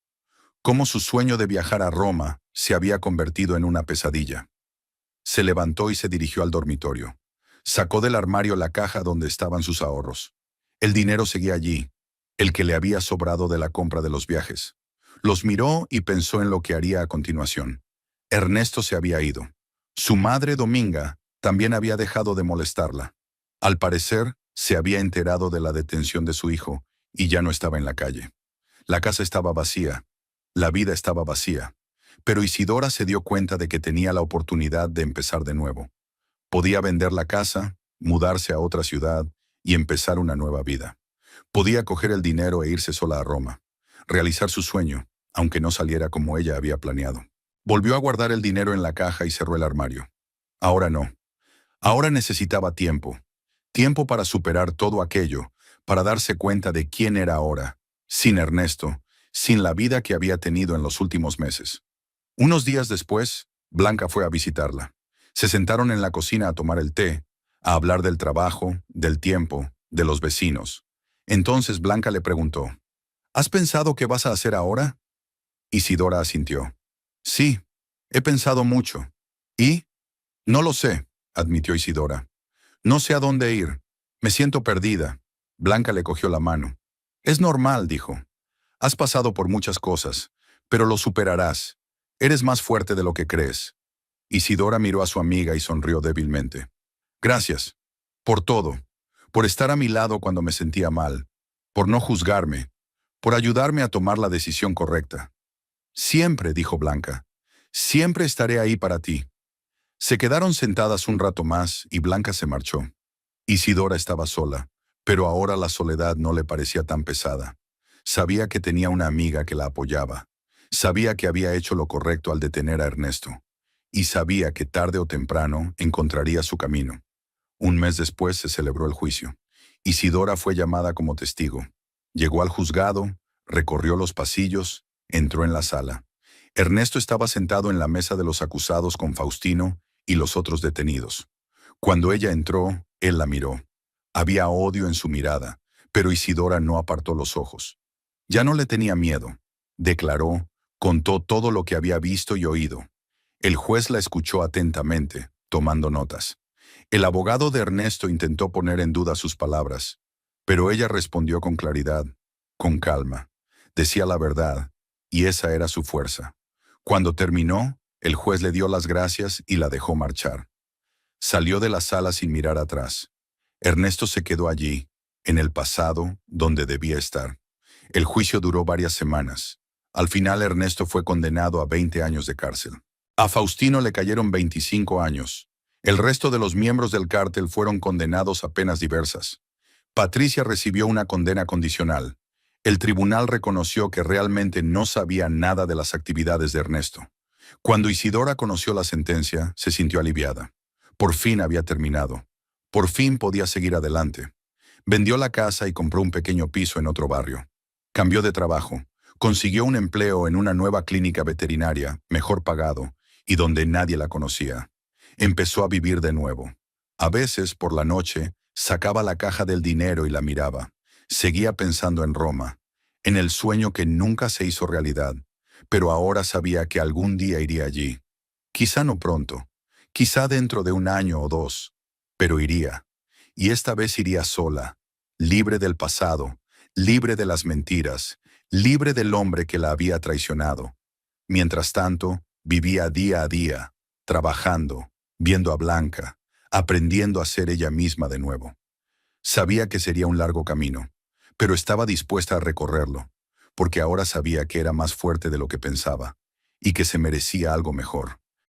Cómo su sueño de viajar a Roma se había convertido en una pesadilla. Se levantó y se dirigió al dormitorio. Sacó del armario la caja donde estaban sus ahorros. El dinero seguía allí, el que le había sobrado de la compra de los viajes. Los miró y pensó en lo que haría a continuación. Ernesto se había ido. Su madre, Dominga, también había dejado de molestarla. Al parecer, se había enterado de la detención de su hijo y ya no estaba en la calle. La casa estaba vacía. La vida estaba vacía. Pero Isidora se dio cuenta de que tenía la oportunidad de empezar de nuevo. Podía vender la casa, mudarse a otra ciudad y empezar una nueva vida. Podía coger el dinero e irse sola a Roma. Realizar su sueño, aunque no saliera como ella había planeado. Volvió a guardar el dinero en la caja y cerró el armario. Ahora no. Ahora necesitaba tiempo. Tiempo para superar todo aquello, para darse cuenta de quién era ahora, sin Ernesto, sin la vida que había tenido en los últimos meses. Unos días después, Blanca fue a visitarla. Se sentaron en la cocina a tomar el té, a hablar del trabajo, del tiempo, de los vecinos. Entonces Blanca le preguntó, «¿Has pensado qué vas a hacer ahora?». Isidora asintió. «Sí, he pensado mucho». «¿Y?». «No lo sé», admitió Isidora. «No sé a dónde ir. Me siento perdida». Blanca le cogió la mano. «Es normal», dijo. «Has pasado por muchas cosas, pero lo superarás. Eres más fuerte de lo que crees». Isidora miró a su amiga y sonrió débilmente. «Gracias. Por todo. Por estar a mi lado cuando me sentía mal. Por no juzgarme. Por ayudarme a tomar la decisión correcta». «Siempre», dijo Blanca. «Siempre estaré ahí para ti». Se quedaron sentadas un rato más y Blanca se marchó. Isidora estaba sola, pero ahora la soledad no le parecía tan pesada. Sabía que tenía una amiga que la apoyaba. Sabía que había hecho lo correcto al detener a Ernesto. Y sabía que tarde o temprano encontraría su camino. Un mes después se celebró el juicio. Isidora fue llamada como testigo. Llegó al juzgado, recorrió los pasillos, entró en la sala. Ernesto estaba sentado en la mesa de los acusados con Faustino y los otros detenidos. Cuando ella entró, él la miró. Había odio en su mirada, pero Isidora no apartó los ojos. Ya no le tenía miedo. Declaró, contó todo lo que había visto y oído. El juez la escuchó atentamente, tomando notas. El abogado de Ernesto intentó poner en duda sus palabras, pero ella respondió con claridad, con calma. Decía la verdad, y esa era su fuerza. Cuando terminó, el juez le dio las gracias y la dejó marchar. Salió de la sala sin mirar atrás. Ernesto se quedó allí, en el pasado, donde debía estar. El juicio duró varias semanas. Al final Ernesto fue condenado a 20 años de cárcel. A Faustino le cayeron 25 años. El resto de los miembros del cártel fueron condenados a penas diversas. Patricia recibió una condena condicional. El tribunal reconoció que realmente no sabía nada de las actividades de Ernesto. Cuando Isidora conoció la sentencia, se sintió aliviada. Por fin había terminado. Por fin podía seguir adelante. Vendió la casa y compró un pequeño piso en otro barrio. Cambió de trabajo. Consiguió un empleo en una nueva clínica veterinaria, mejor pagado, y donde nadie la conocía. Empezó a vivir de nuevo. A veces, por la noche, sacaba la caja del dinero y la miraba. Seguía pensando en Roma, en el sueño que nunca se hizo realidad, pero ahora sabía que algún día iría allí. Quizá no pronto, quizá dentro de un año o dos, pero iría. Y esta vez iría sola, libre del pasado, libre de las mentiras, libre del hombre que la había traicionado. Mientras tanto, vivía día a día, trabajando, viendo a Blanca, aprendiendo a ser ella misma de nuevo. Sabía que sería un largo camino, pero estaba dispuesta a recorrerlo, porque ahora sabía que era más fuerte de lo que pensaba, y que se merecía algo mejor.